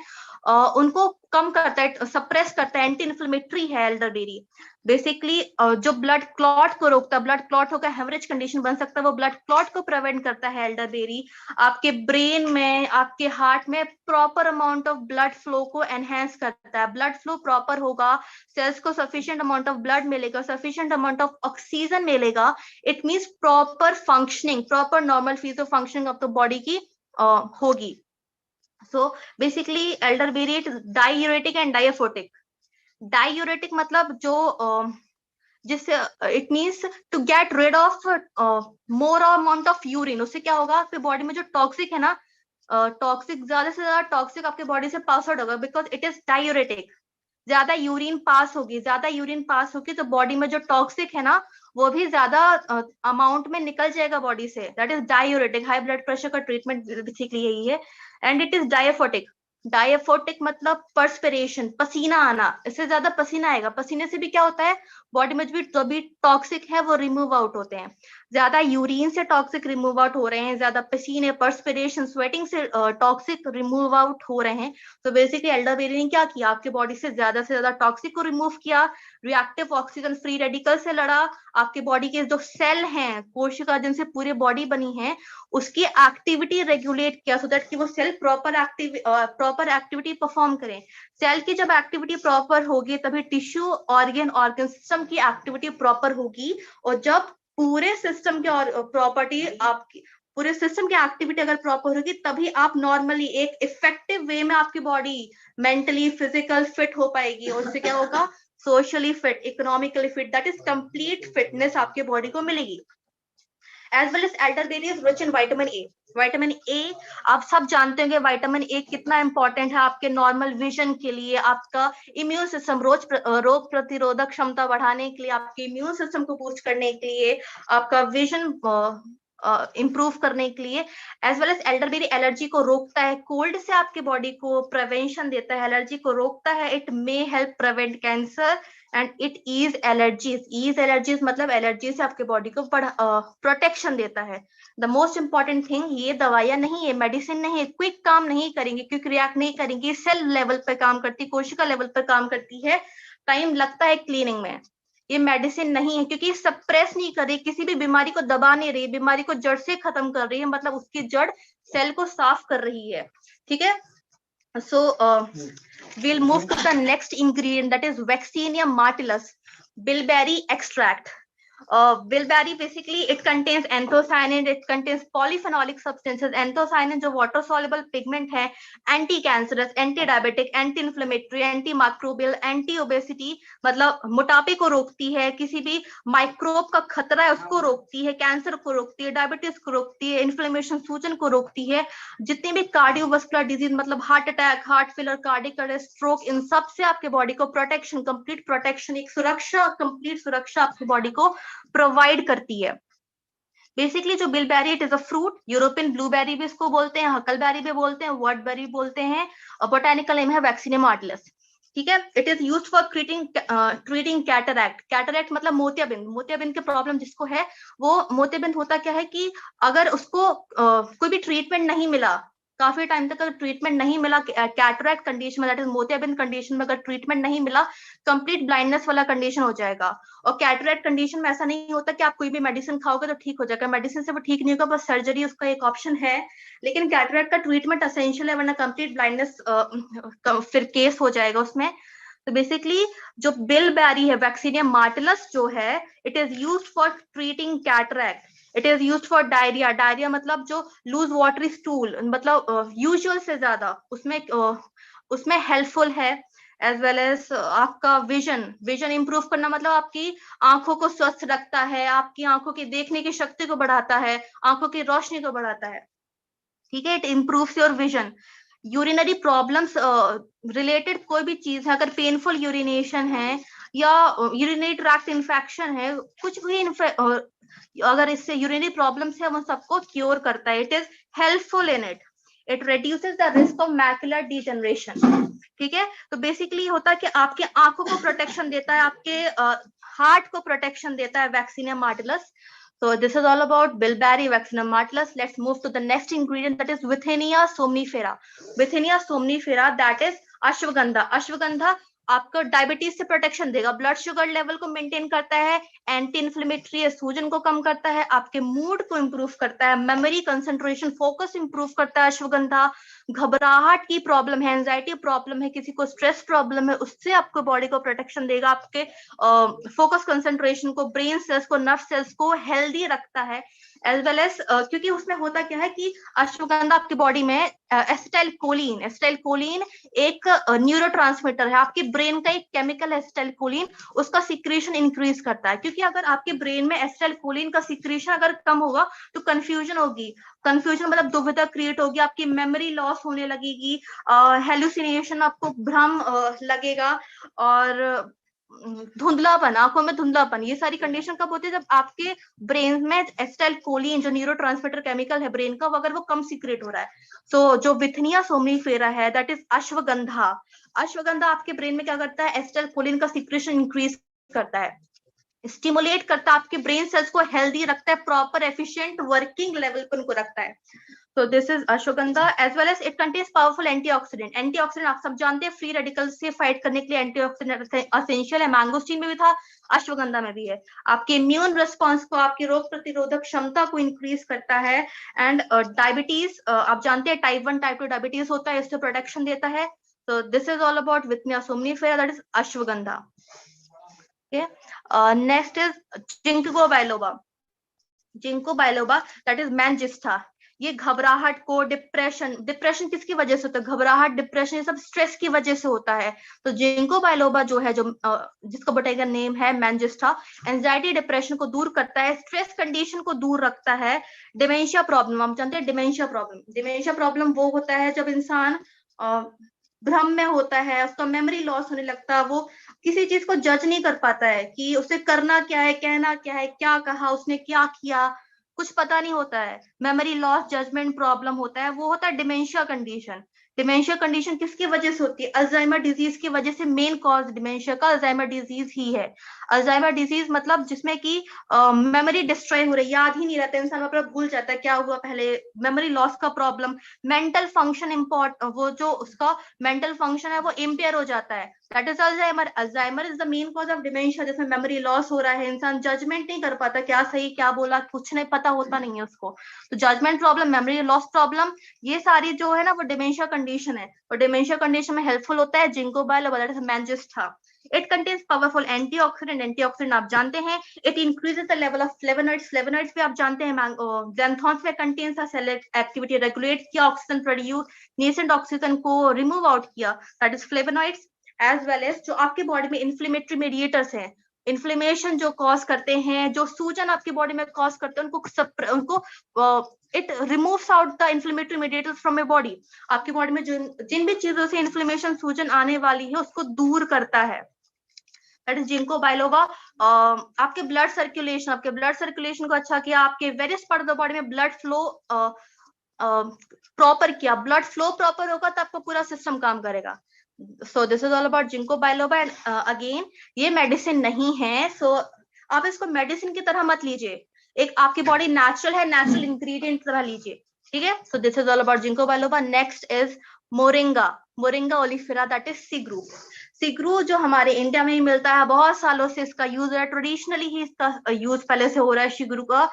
S3: उनको कम करता है, सप्रेस करता है, एंटी इन्फ्लेमेटरी है एल्डरबेरी। बेसिकली जो ब्लड क्लॉट को रोकता है, ब्लड क्लॉट होकर हेमरेज कंडीशन बन सकता है, वो ब्लड क्लॉट को प्रिवेंट करता है एल्डरबेरी। आपके ब्रेन में, आपके हार्ट में proper amount of blood flow को एनहेंस करता है। ब्लड फ्लो प्रॉपर होगा, सेल्स को सफिशिएंट अमाउंट ऑफ ब्लड मिलेगा, सफिशिएंट अमाउंट ऑफ ऑक्सीजन मिलेगा, it means proper functioning, proper normal physio functioning of the body की होगी। So basically elderberry is diuretic and diaphoretic. Diuretic मतलब जो जिससे it means to get rid of more amount of urine. उससे क्या होगा, आपके बॉडी में जो टॉक्सिक है ना, टॉक्सिक ज्यादा से ज्यादा टॉक्सिक आपके बॉडी से पास आउट होगा, बिकॉज इट इज डायूरेटिक। ज्यादा यूरिन पास होगी, ज्यादा यूरिन पास होगी तो बॉडी में जो टॉक्सिक है ना, वो भी ज्यादा अमाउंट में निकल जाएगा बॉडी से। That is diuretic. High blood pressure का ट्रीटमेंट बेसिकली यही है। And it is diaphoretic. Diaphoretic मतलब पर्सपिरेशन, पसीना आना, इससे ज्यादा पसीना आएगा। पसीने से भी क्या होता है, बॉडी में जो भी टॉक्सिक है वो रिमूव आउट होते हैं। ज्यादा यूरिन से टॉक्सिक रिमूव आउट हो रहे हैं, ज्यादा पसीने, पर्सपिरेशन, स्वेटिंग से टॉक्सिक रिमूव आउट हो रहे हैं। तो बेसिकली एल्डरबेरी ने क्या किया, आपके बॉडी से ज्यादा टॉक्सिक को रिमूव किया, रिएक्टिव ऑक्सीजन फ्री रेडिकल से लड़ा, आपके बॉडी के जो सेल हैं, कोशिका जिनसे पूरी बॉडी बनी है, उसकी एक्टिविटी रेगुलेट किया, सो दैट कि वो सेल प्रॉपर एक्टिविटी परफॉर्म करें। सेल की जब एक्टिविटी प्रॉपर होगी तभी टिश्यू, ऑर्गन सिस्टम की एक्टिविटी प्रॉपर होगी। और जब पूरे सिस्टम की प्रॉपर्टी आपकी, पूरे सिस्टम की एक्टिविटी अगर प्रॉपर होगी, तभी आप नॉर्मली एक इफेक्टिव वे में आपकी बॉडी मेंटली, फिजिकल फिट हो पाएगी। और उससे क्या होगा, socially fit, economically fit, that is complete fitness आपके बॉडी को मिलेगी। As well as elderberry is rich in vitamin A. Vitamin A आप सब जानते होंगे, विटामिन ए कितना इंपॉर्टेंट है आपके नॉर्मल विजन के लिए, आपका इम्यून सिस्टम, रोग प्रतिरोधक क्षमता बढ़ाने के लिए, आपके इम्यून सिस्टम को बूस्ट करने के लिए, आपका विजन इंप्रूव करने के लिए। As well as elderberry allergy को रोकता है, कोल्ड से आपके बॉडी को प्रिवेंशन देता है, एलर्जी को रोकता है। It may help prevent cancer and it ease allergies. Ease allergies मतलब एलर्जी से आपके बॉडी को प्रोटेक्शन देता है। द मोस्ट इंपॉर्टेंट थिंग, ये दवाइयां नहीं है, मेडिसिन नहीं है, क्विक काम नहीं करेंगे, क्विक रिएक्ट नहीं करेंगे, सेल लेवल पे काम करती, कोशिका लेवल पे काम करती है, टाइम लगता है क्लीनिंग में। ये मेडिसिन नहीं है, क्योंकि सप्रेस नहीं कर रही, किसी भी बीमारी को दबा नहीं रही, बीमारी को जड़ से खत्म कर रही है, मतलब उसकी जड़ सेल को साफ कर रही है। ठीक है, so we'll move to the next ingredient, that is Vaccinia martellus bilberry extract. Bilberry basically it contains anthocyanin, it contains polyphenolic substances. Anthocyanin जो water soluble pigment है, anti cancerous, anti diabetic, anti inflammatory, anti microbial, anti obesity, मतलब मोटापे को रोकती है, किसी भी microbe का खतरा है उसको रोकती है, कैंसर को रोकती है, डायबिटीज को रोकती है, इन्फ्लेमेशन, सूजन को रोकती है, जितनी भी कार्डियोवास्कुलर डिजीज मतलब heart attack, heart failure, cardiac arrest, stroke, इन सब से आपके बॉडी को प्रोटेक्शन, कंप्लीट प्रोटेक्शन, एक सुरक्षा, कंप्लीट सुरक्षा आपकी बॉडी को प्रोवाइड करती है। बेसिकली जो bilberry, it is a fruit, European blueberry भी इसको बोलते हैं, हकलबेरी भी बोलते हैं, वर्डबेरी बोलते हैं, और बोटेनिकल नेम है वैक्सीनिया मार्टिलस। ठीक है, it is used for treating cataract. Cataract मतलब मोतियाबिंद। मोतियाबिंद के प्रॉब्लम जिसको है, वो मोतियाबिंद होता क्या है कि अगर उसको कोई भी ट्रीटमेंट नहीं मिला, काफी टाइम तक अगर ट्रीटमेंट नहीं मिला, कैटरैक्ट कंडीशन में, दैट इज मोतियाबिंद कंडीशन में अगर ट्रीटमेंट नहीं मिला, कंप्लीट ब्लाइंडनेस वाला कंडीशन हो जाएगा। और कैटरैक्ट कंडीशन में ऐसा नहीं होता कि आप कोई भी मेडिसिन खाओगे तो ठीक हो जाएगा, मेडिसिन से वो ठीक नहीं होगा, बस सर्जरी उसका एक ऑप्शन है। लेकिन कैटरैक्ट का ट्रीटमेंट असेंशियल है, वरना कंप्लीट ब्लाइंडनेस फिर केस हो जाएगा उसमें। तो बेसिकली जो बिलबेरी है, वैक्सीनिया मार्टिलस जो है, it is used for treating cataract. It is used for diarrhoea. Diarrhoea मतलब जो लूज वाटरी स्टूल, मतलब यूजुअल से ज्यादा उसमें हेल्पफुल है। एज वेल एज आपका विजन इंप्रूव करना, मतलब आपकी आंखों को स्वस्थ रखता है, आपकी आंखों की देखने की शक्ति को बढ़ाता है, आंखों की रोशनी को बढ़ाता है। ठीक है, it improves your vision. Urinary problems related कोई भी चीज है, अगर पेनफुल यूरिनेशन है या यूरिनरी ट्रैक्ट इन्फेक्शन है, कुछ भी अगर इससे यूरिनरी प्रॉब्लम्स है, वो सबको क्योर करता है। It is helpful in it reduces the risk of macular degeneration. ठीक है, तो बेसिकली होता है कि आपके आंखों को प्रोटेक्शन देता है, आपके हार्ट को प्रोटेक्शन देता है vaccinia मार्टिलस। So this is all about bilberry vaccinum martellus. Let's move to the next ingredient, that is Withinia somnifera. Withinia somnifera, that is ashwagandha. Ashwagandha आपको डायबिटीज से प्रोटेक्शन देगा, ब्लड शुगर लेवल को मेंटेन करता है, anti inflammatory सूजन को कम करता है, आपके मूड को इंप्रूव करता है, मेमोरी, कंसंट्रेशन, फोकस इंप्रूव करता है अश्वगंधा। घबराहट की प्रॉब्लम है, एंजाइटी प्रॉब्लम है, किसी को स्ट्रेस प्रॉब्लम है, उससे आपको बॉडी को प्रोटेक्शन देगा, आपके फोकस कंसंट्रेशन को, ब्रेन सेल्स को, नर्व सेल्स को हेल्दी रखता है। एज वेल एज क्योंकि उसमें होता क्या है कि अश्वगंधा आपकी बॉडी में एसिटाइलकोलिन एक न्यूरोट्रांसमीटर है, आपकी ब्रेन का एक केमिकल है एसिटाइलकोलिन, उसका सिक्रीशन इंक्रीज करता है। क्योंकि अगर आपके ब्रेन में एसिटाइलकोलिन का सिक्रीशन अगर कम होगा तो कंफ्यूजन होगी, कंफ्यूजन मतलब दुविधा क्रिएट होगी, आपकी मेमोरी लॉस होने लगेगी, हेलुसिनेशन, आपको भ्रम लगेगा, और धुंधलापन, आंखों में धुंधलापन। ये सारी कंडीशन कब होती है? जब आपके ब्रेन में एसिटाइलकोलिन जो न्यूरोट्रांसमीटर केमिकल है ब्रेन का, अगर वो कम सीक्रेट हो रहा है। सो जो विथनिया सोमनीफेरा है, दैट इज अश्वगंधा। अश्वगंधा आपके ब्रेन में क्या करता है? एसिटाइलकोलिन का सिक्रेशन इंक्रीज करता है, स्टिमुलेट करता है, आपके ब्रेन सेल्स को हेल्दी रखता है, प्रॉपर एफिशिएंट वर्किंग लेवल पर उनको रखता है। So this is ashwagandha, as well as it contains powerful antioxidant. Antioxidant आप सब जानते हैं, फ्री रेडिकल्स से फाइट करने के लिए एंटीऑक्सीडेंट एसेंशियल है। मैंगोस्टीन में भी था, अश्वगंधा में भी है। आपके इम्यून रिस्पॉन्स को, आपकी रोग प्रतिरोधक क्षमता को इंक्रीज करता है। एंड डायबिटीज आप जानते हैं, टाइप 1 टाइप 2 डायबिटीज होता है, इससे प्रोटेक्शन देता है। So this is all about Withinia somnifera, that is ashwagandha. Okay, next is ginkgo biloba. Ginkgo biloba, that is manjistha. ये घबराहट को, डिप्रेशन किसकी वजह से होता है? घबराहट, डिप्रेशन, ये सब स्ट्रेस की वजह से होता है। तो जिंको बाइलोबा जो है, जो जिसका बोटेनिकल नेम है मैनजिस्टा, एंजाइटी डिप्रेशन को दूर करता है, स्ट्रेस कंडीशन को दूर रखता है। डिमेंशिया प्रॉब्लम, हम जानते हैं डिमेंशिया प्रॉब्लम वो होता है जब इंसान भ्रम में होता है, उसका मेमोरी लॉस होने लगता है, वो किसी चीज को जज नहीं कर पाता है कि उसे करना क्या है, कहना क्या है, क्या कहा उसने, क्या किया, कुछ पता नहीं होता है। मेमोरी लॉस, जजमेंट प्रॉब्लम होता है, वो होता है डिमेंशिया कंडीशन। डिमेंशिया कंडीशन किसकी वजह से होती है? अल्जाइमर डिजीज की वजह से। मेन कॉज डिमेंशिया का अल्जाइमर डिजीज ही है। अल्जाइमर डिजीज मतलब जिसमें कि मेमोरी डिस्ट्रॉय हो रही है, याद ही नहीं रहता, इंसान अपना भूल जाता है क्या हुआ पहले, मेमोरी लॉस का प्रॉब्लम। मेंटल फंक्शन वो जो उसका मेंटल फंक्शन है वो इम्पेयर हो जाता है, that is Alzheimer. Alzheimer is the main cause of dementia, जिसमें मेमोरी लॉस हो रहा है, इंसान जजमेंट नहीं कर पाता, क्या सही क्या बोला, कुछ नहीं पता होता नहीं है उसको। तो judgement problem, memory loss problem, ये सारी जो है ना वो डिमेंशिया कंडीशन है। और डिमेंशिया कंडीशन में हेल्पफुल होता है ginkgo biloba, that is manjistha. It contains powerful antioxidant आप जानते हैं। It increases the level of flavonoids भी आप जानते हैं, ज़ैंथोन्स में contains a cell activity, regulate किया ऑक्सीजन प्रोड्यूस, नेसेंट ऑक्सीजन को रिमूव आउट किया, that is flavonoids. As well as जो आपकी बॉडी में इन्फ्लेमेटरी मेडिएटर्स हैं, इन्फ्लेमेशन जो कॉज करते हैं, जो सूजन आपकी बॉडी में कॉज करते हैं, उनको it removes out the inflammatory mediators from your body. आपकी बॉडी में जिन भी चीजों से इन्फ्लेमेशन, सूजन आने वाली है, उसको दूर करता है, दैट इज जिंको बाइलोबा। आपके ब्लड सर्कुलेशन को अच्छा किया, आपके various part of the body में ब्लड फ्लो प्रॉपर किया। ब्लड फ्लो प्रॉपर होगा तो आपका पूरा सिस्टम काम करेगा। So this is all about ginkgo biloba. And again ये मेडिसिन नहीं है, सो आप इसको मेडिसिन की तरह मत लीजिए। एक आपकी बॉडी नेचुरल है, नेचुरल इंग्रेडिएंट तरह लीजिए। ठीक है, so this is all about ginkgo biloba. Next is moringa, moringa oleifera, that is sigru. Sigru जो हमारे इंडिया में ही मिलता है, बहुत सालों से इसका यूज है, ट्रेडिशनली ही इसका यूज पहले से हो रहा है सिग्रू का।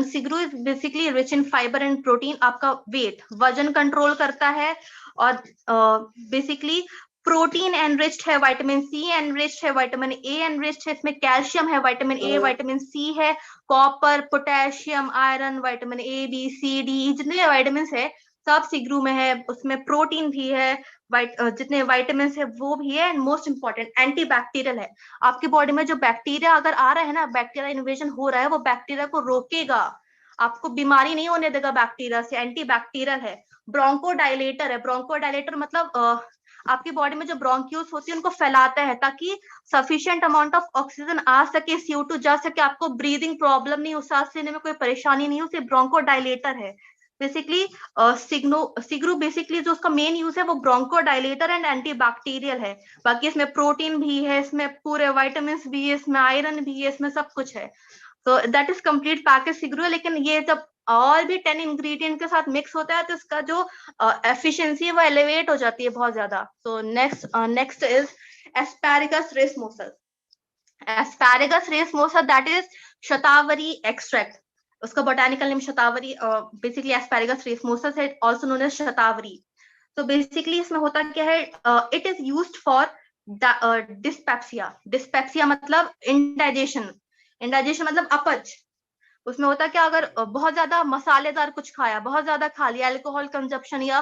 S3: Sigru is basically rich in fibre and protein, आपका वेट वजन कंट्रोल करता है, और बेसिकली प्रोटीन एनरिच्ड है, विटामिन सी एनरिच्ड है, विटामिन ए एनरिच्ड है, इसमें कैल्शियम है, विटामिन ए, विटामिन सी है, copper, potassium, iron, vitamin A, B, C, D, जितने विटामिन है सब सिग्रू में है। उसमें प्रोटीन भी है, जितने विटामिन है वो भी है, एंड मोस्ट इंपॉर्टेंट एंटीबैक्टीरियल है। आपकी बॉडी में जो बैक्टीरिया अगर आ रहा है ना, बैक्टीरिया इन्वेजन हो रहा है, वो बैक्टीरिया को रोकेगा, आपको बीमारी नहीं होने देगा बैक्टीरिया से। एंटीबैक्टीरियल है, ब्रोंकोडाइलेटर है। ब्रोंकोडाइलेटर मतलब आपकी बॉडी में जो ब्रोंक्यूल्स होती है उनको फैलाता है, ताकि सफिशिएंट अमाउंट ऑफ ऑक्सीजन आ सके, CO2 जा सके, आपको ब्रीदिंग प्रॉब्लम नहीं हो, सांस लेने में कोई परेशानी नहीं हो, उसे ब्रोंकोडाइलेटर है। बेसिकली सिग्रू बेसिकली जो उसका मेन यूज है वो ब्रोंकोडाइलेटर एंड एंटीबैक्टीरियल है। बाकी इसमें प्रोटीन भी है, इसमें पूरे विटामिन भी है, इसमें आयरन भी है, इसमें सब कुछ है। तो दैट इज कंप्लीट पैकेज सिग्रू है। लेकिन ये जब और भी 10 इंग्रेडिएंट के साथ मिक्स होता है तो इसका जो एफिशिएंसी है वो एलिवेट हो जाती है बहुत ज्यादा। तो next is asparagus racemosa. Asparagus racemosa that is shatavari extract, उसका बोटानिकल नेम शतावरी, बेसिकली एस्पैरागस रेसमोसा है, आल्सो नोन एज शतावरी। तो बेसिकली इसमें होता क्या है, it is used for dyspepsia. Dyspepsia मतलब इंडाइजेशन, इंडाइजेशन मतलब अपच। उसमें होता क्या, अगर बहुत ज्यादा मसालेदार कुछ खाया, बहुत ज्यादा खा लिया, अल्कोहल कंजप्शन, या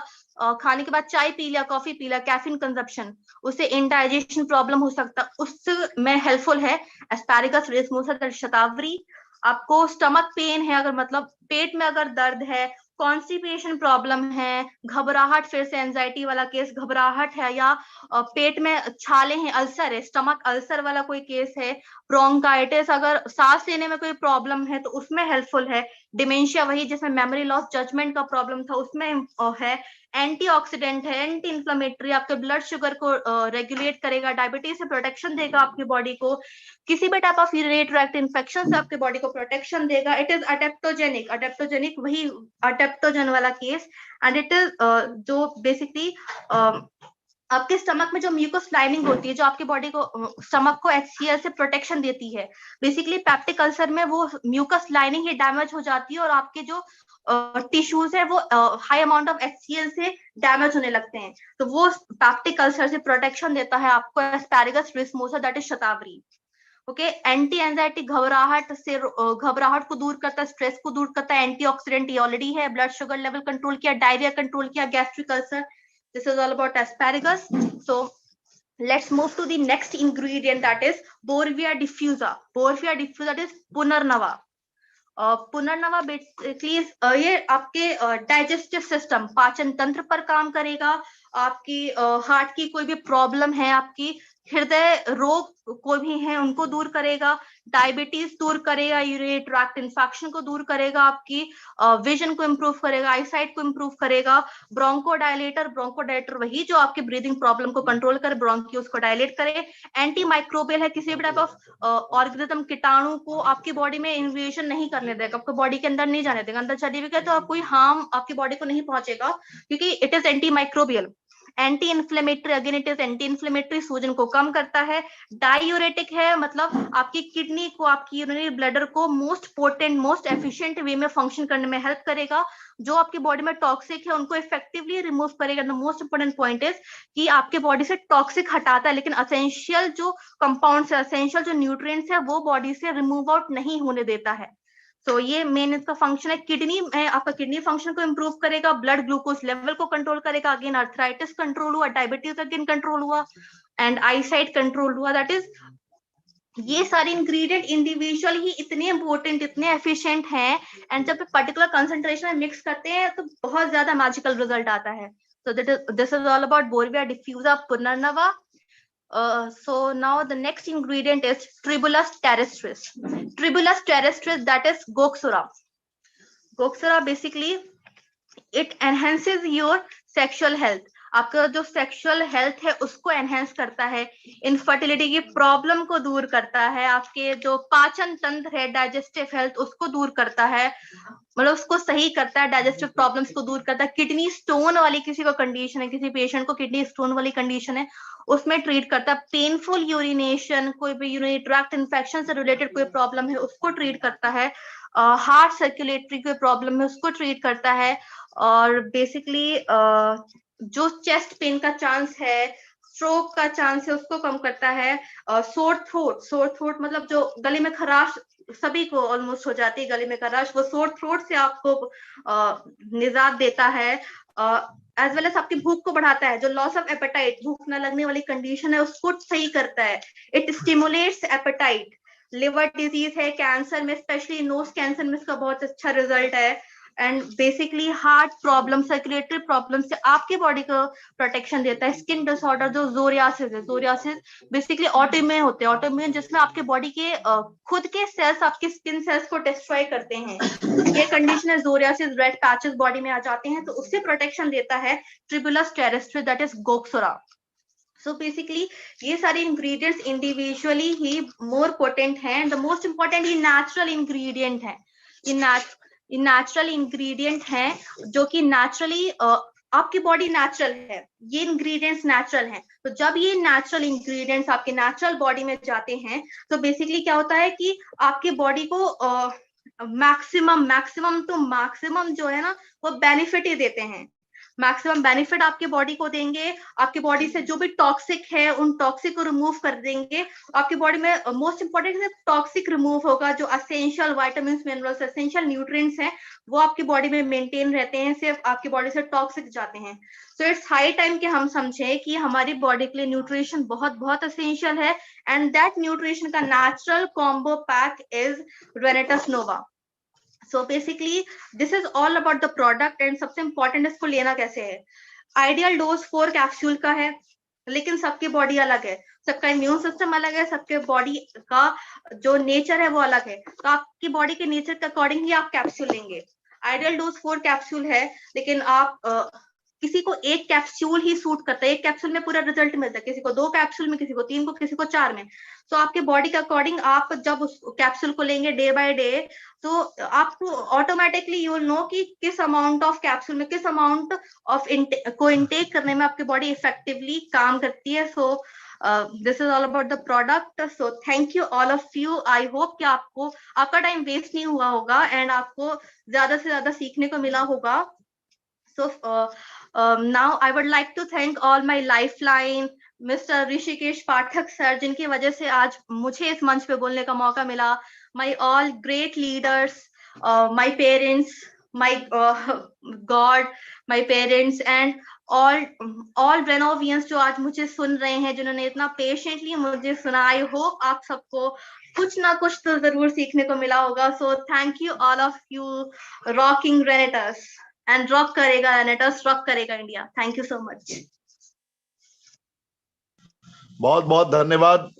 S3: खाने के बाद चाय पी लिया, कॉफी पी लिया, कैफीन कंजप्शन, उससे इंडाइजेशन प्रॉब्लम हो सकता, उसमें हेल्पफुल है एस्पैरागस रेसमोसा शतावरी। आपको स्टमक पेन है, अगर मतलब पेट में अगर दर्द है, कॉन्स्टिपेशन प्रॉब्लम है, घबराहट, फिर से एंजाइटी वाला केस, घबराहट है, या पेट में छाले हैं, अल्सर है, स्टमक अल्सर वाला कोई केस है, ब्रोंकाइटिस, अगर सांस लेने में कोई प्रॉब्लम है तो उसमें हेल्पफुल है। डिमेंशिया, वही जिसमें मेमोरी लॉस, जजमेंट का प्रॉब्लम था, उसमें है। एंटीऑक्सीडेंट है, एंटी इंफ्लेमेटरी, आपके ब्लड शुगर को रेगुलेट करेगा, डायबिटीज से प्रोटेक्शन देगा आपकी बॉडी को, किसी भी type of urinary tract infection से आपकी बॉडी को प्रोटेक्शन देगा। इट इज अडेप्टोजेनिक, अडेप्टोजेनिक वही अडेप्टोजन वाला केस, एंड इट इज जो बेसिकली आपके स्टमक में जो म्यूकस लाइनिंग होती है, जो आपकी बॉडी को, स्टमक को HCl से प्रोटेक्शन देती है। बेसिकली पैप्टिक अल्सर में वो म्यूकस लाइनिंग ही डैमेज हो जाती है, और आपके जो टिश्यूज है वो हाई अमाउंट ऑफ HCl से डैमेज होने लगते हैं। तो वो पैप्टिक अल्सर से प्रोटेक्शन देता है आपको asparagus racemosa, that is shatavari. Okay, anti anxiety, घबराहट से, घबराहट को दूर करता है, स्ट्रेस को दूर करता है, एंटीऑक्सीडेंट ये ऑलरेडी है, ब्लड शुगर लेवल कंट्रोल किया, डायरिया कंट्रोल किया, gastric ulcer. This is all about asparagus. So let's move to the next ingredient, that is Borvia diffusa. Borvia diffusa, that is punarnava. Punarnava basically ये आपके digestive system, पाचन तंत्र पर काम करेगा। आपकी हार्ट की कोई भी प्रॉब्लम है, आपकी हृदय रोग कोई भी है उनको दूर करेगा, डायबिटीज दूर करेगा, यूरिनरी ट्रैक्ट इन्फेक्शन को दूर करेगा, आपकी विजन को इम्प्रूव करेगा, आईसाइट को इम्प्रूव करेगा। ब्रोंकोडाइलेटर, ब्रोंकोडाइलेटर वही जो आपकी ब्रीदिंग प्रॉब्लम को कंट्रोल करे, ब्रोंक्यूल्स को डायलेट करे। एंटी माइक्रोबियल है, किसी भी टाइप ऑफ ऑर्गेनिज्म, कीटाणु को आपकी बॉडी में इन्वेजन नहीं करने देगा, आपको बॉडी के अंदर नहीं जाने देगा। अंदर चली भी गए तो कोई हार्म आपकी बॉडी को नहीं पहुंचेगा, क्योंकि it is anti microbial. Anti inflammatory, again it is anti inflammatory, सूजन को कम करता है। डायूरेटिक है, मतलब आपकी किडनी को, आपकी यूरिनरी ब्लैडर को most potent, most efficient way में फंक्शन करने में हेल्प करेगा। जो आपकी बॉडी में टॉक्सिक है उनको इफेक्टिवली रिमूव करेगा। The most important point is कि आपके बॉडी से टॉक्सिक हटाता है, लेकिन असेंशियल जो कंपाउंड्स है, असेंशियल जो न्यूट्रिएंट्स है वो बॉडी से रिमूव आउट नहीं होने देता है। तो ये मेन इसका फंक्शन है। किडनी में आपका किडनी फंक्शन को इंप्रूव करेगा, ब्लड ग्लूकोज लेवल को कंट्रोल करेगा, अगेन अर्थराइटिस कंट्रोल हुआ, डायबिटीज अगेन कंट्रोल हुआ, एंड आईसाइट कंट्रोल हुआ। दैट इज, ये सारे इंग्रेडिएंट इंडिविजुअल ही इतने इंपॉर्टेंट, इतने एफिशिएंट हैं, एंड जब पर्टिकुलर कंसंट्रेशन में मिक्स करते हैं तो बहुत ज्यादा मैजिकल रिजल्ट आता है। So this is all about boerhavia diffusa punarnava. So now the next ingredient is Tribulus terrestris. Tribulus terrestris, that is Goxura. Goxura basically it enhances your sexual health. आपका जो सेक्सुअल हेल्थ है उसको enhance करता है, infertility की problem को दूर करता है, आपके जो पाचन तंत्र है, डाइजेस्टिव हेल्थ उसको दूर करता है, मतलब उसको सही करता है, डाइजेस्टिव प्रॉब्लम्स को दूर करता है। किडनी स्टोन वाली किसी को कंडीशन है, किसी पेशेंट को किडनी स्टोन वाली कंडीशन है, उसमें ट्रीट करता है। पेनफुल यूरिनेशन, कोई भी यूरिनरी ट्रैक्ट इन्फेक्शन से रिलेटेड कोई प्रॉब्लम है उसको ट्रीट करता है। हार्ट सर्कुलेटरी कोई प्रॉब्लम है उसको ट्रीट करता है। और बेसिकली जो चेस्ट पेन का चांस है, स्ट्रोक का चांस है, उसको कम करता है। सोर थ्रोट मतलब जो गले में खराश सभी को ऑलमोस्ट हो जाती है, गले में खराश, वो सोर थ्रोट से आपको निजात देता है। एज वेल एज आपकी भूख को बढ़ाता है, जो लॉस ऑफ एपेटाइट, भूख न लगने वाली कंडीशन है उसको सही करता है। It stimulates appetite. Liver disease है, कैंसर में, स्पेशली नोज कैंसर में इसका बहुत अच्छा रिजल्ट है। And basically heart problem, circulatory problem से आपके बॉडी को प्रोटेक्शन देता है। स्किन डिसऑर्डर जो जोरियासिस है, जोरियासिस बेसिकली ऑटोइम्यून होते हैं, ऑटोइम्यून जिसमें आपके बॉडी के खुद के सेल्स आपके स्किन सेल्स को डिस्ट्रॉय करते हैं, ये कंडीशन है जोरियासिस, रेड पैचेस बॉडी में आ जाते हैं, तो उससे प्रोटेक्शन देता है tribulus terrestris, that is gokshura. So basically ये सारे इंग्रेडिएंट्स इंडिविजुअली ही मोर पोटेंट हैं। द मोस्ट इंपॉर्टेंट ये नेचुरल इंग्रेडिएंट है, ये नेचुरल इंग्रेडिएंट है जो कि नेचुरली आपकी बॉडी नेचुरल है, ये इंग्रेडिएंट्स नेचुरल हैं। तो जब ये नेचुरल इंग्रेडिएंट्स आपके नेचुरल बॉडी में जाते हैं तो बेसिकली क्या होता है कि आपके बॉडी को मैक्सिमम टू मैक्सिमम जो है ना वो बेनिफिट ही देते हैं। मैक्सिमम बेनिफिट आपके बॉडी को देंगे, आपकी बॉडी से जो भी टॉक्सिक है उन टॉक्सिक को रिमूव कर देंगे। आपकी बॉडी में मोस्ट इंपॉर्टेंट टॉक्सिक रिमूव होगा, जो essential vitamins, minerals, essential nutrients हैं वो आपकी बॉडी में मेंटेन रहते हैं, सिर्फ आपकी बॉडी से टॉक्सिक जाते हैं। सो इट्स हाई टाइम कि हम समझें कि हमारी बॉडी के लिए न्यूट्रिशन बहुत बहुत असेंशियल है, एंड दैट न्यूट्रिशन का natural combo pack is रेनेटस Nova. So basically this is all about the product. And सबसे इंपॉर्टेंट इसको लेना कैसे है। आइडियल डोज 4 कैप्सूल का है, लेकिन सबकी बॉडी अलग है, सबका इम्यून सिस्टम अलग है, सबके बॉडी का जो नेचर है वो अलग है, तो आपकी बॉडी के नेचर के अकॉर्डिंग ही आप कैप्सूल लेंगे। आइडियल डोज 4 कैप्सूल है, लेकिन आप किसी को एक कैप्सूल ही सूट करता है, एक कैप्सूल में पूरा रिजल्ट मिलता है, किसी को 2 कैप्सूल में, किसी को 3 को, किसी को 4 में। तो आपके बॉडी के अकॉर्डिंग आप जब उस कैप्सूल को लेंगे डे बाय डे, तो आपको ऑटोमेटिकली यू विल नो कि किस अमाउंट ऑफ कैप्सूल में, किस अमाउंट ऑफ को इनटेक करने में आपकी बॉडी इफेक्टिवली काम करती है। So this is all about the product. So thank you all of you. I hope कि आपको आपका टाइम वेस्ट नहीं हुआ होगा एंड आपको ज्यादा से ज्यादा सीखने को मिला होगा। So now I would like to thank all my lifeline, Mr. Rishikesh Pathak sir, जिनकी वजह से आज मुझे इस मंच पे बोलने का मौका मिला। My all great leaders, my parents, my God, my parents and all Brenovians जो आज मुझे सुन रहे हैं, जिन्होंने इतना पेशेंटली मुझे सुना। I hope आप सबको कुछ ना कुछ तो जरूर सीखने को मिला होगा। So thank you all of you, rocking Renetas. And rock करेगा रेनेटस, रॉक करेगा India. Thank you so much.
S4: बहुत बहुत धन्यवाद।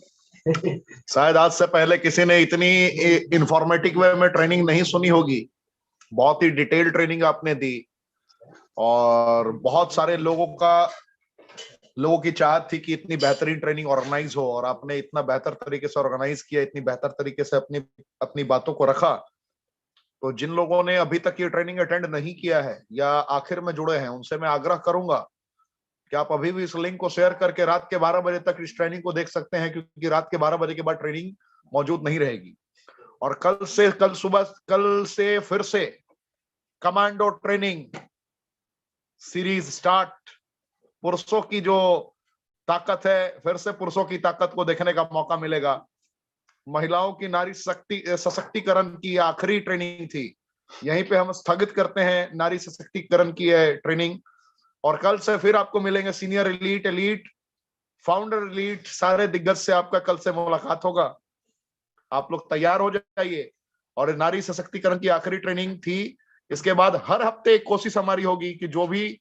S4: शायद आज से पहले किसी ने इतनी इंफॉर्मेटिव वे में ट्रेनिंग नहीं सुनी होगी। बहुत ही डिटेल ट्रेनिंग आपने दी और बहुत सारे लोगों की चाहत थी कि इतनी बेहतरीन ट्रेनिंग ऑर्गेनाइज हो, और आपने इतना बेहतर तरीके से ऑर्गेनाइज किया, इतनी बेहतर तरीके से अपनी बातों को रखा। तो जिन लोगों ने अभी तक ये ट्रेनिंग अटेंड नहीं किया है या आखिर में जुड़े हैं, उनसे मैं आग्रह करूंगा कि आप अभी भी इस लिंक को शेयर करके रात के 12 बजे तक इस ट्रेनिंग को देख सकते हैं, क्योंकि रात के 12 बजे के बाद ट्रेनिंग मौजूद नहीं रहेगी। और कल से फिर से कमांडो ट्रेनिंग सीरीज स्टार्ट। पुरुषों की जो ताकत है, फिर से पुरुषों की ताकत को देखने का मौका मिलेगा। महिलाओं की नारी सशक्तिकरण की आखिरी ट्रेनिंग थी, यहीं पे हम स्थगित करते हैं नारी सशक्तिकरण की ट्रेनिंग। और कल से फिर आपको मिलेंगे सीनियर एलीट, फाउंडर एलीट, सारे दिग्गज से आपका कल से मुलाकात होगा। आप लोग तैयार हो जाइए। और नारी सशक्तिकरण की आखिरी ट्रेनिंग थी। इसके बाद हर हफ्ते एक कोशिश हमारी होगी कि जो भी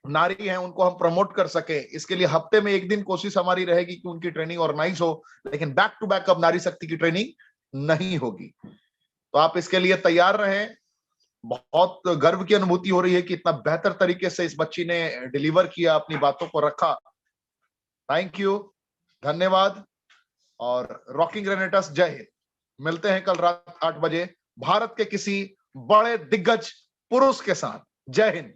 S4: नारी हैं उनको हम प्रमोट कर सके। इसके लिए हफ्ते में एक दिन कोशिश हमारी रहेगी कि उनकी ट्रेनिंग ऑर्गेनाइज हो, लेकिन बैक टू बैक अब नारी शक्ति की ट्रेनिंग नहीं होगी। तो आप इसके लिए तैयार रहें। बहुत गर्व की अनुभूति हो रही है कि इतना बेहतर तरीके से इस बच्ची ने डिलीवर किया, अपनी बातों को रखा। थैंक यू, धन्यवाद। और रॉकिंग ग्रेनेटर्स जय हिंद। मिलते हैं कल रात 8 बजे भारत के किसी बड़े दिग्गज पुरुष के साथ। जय हिंद।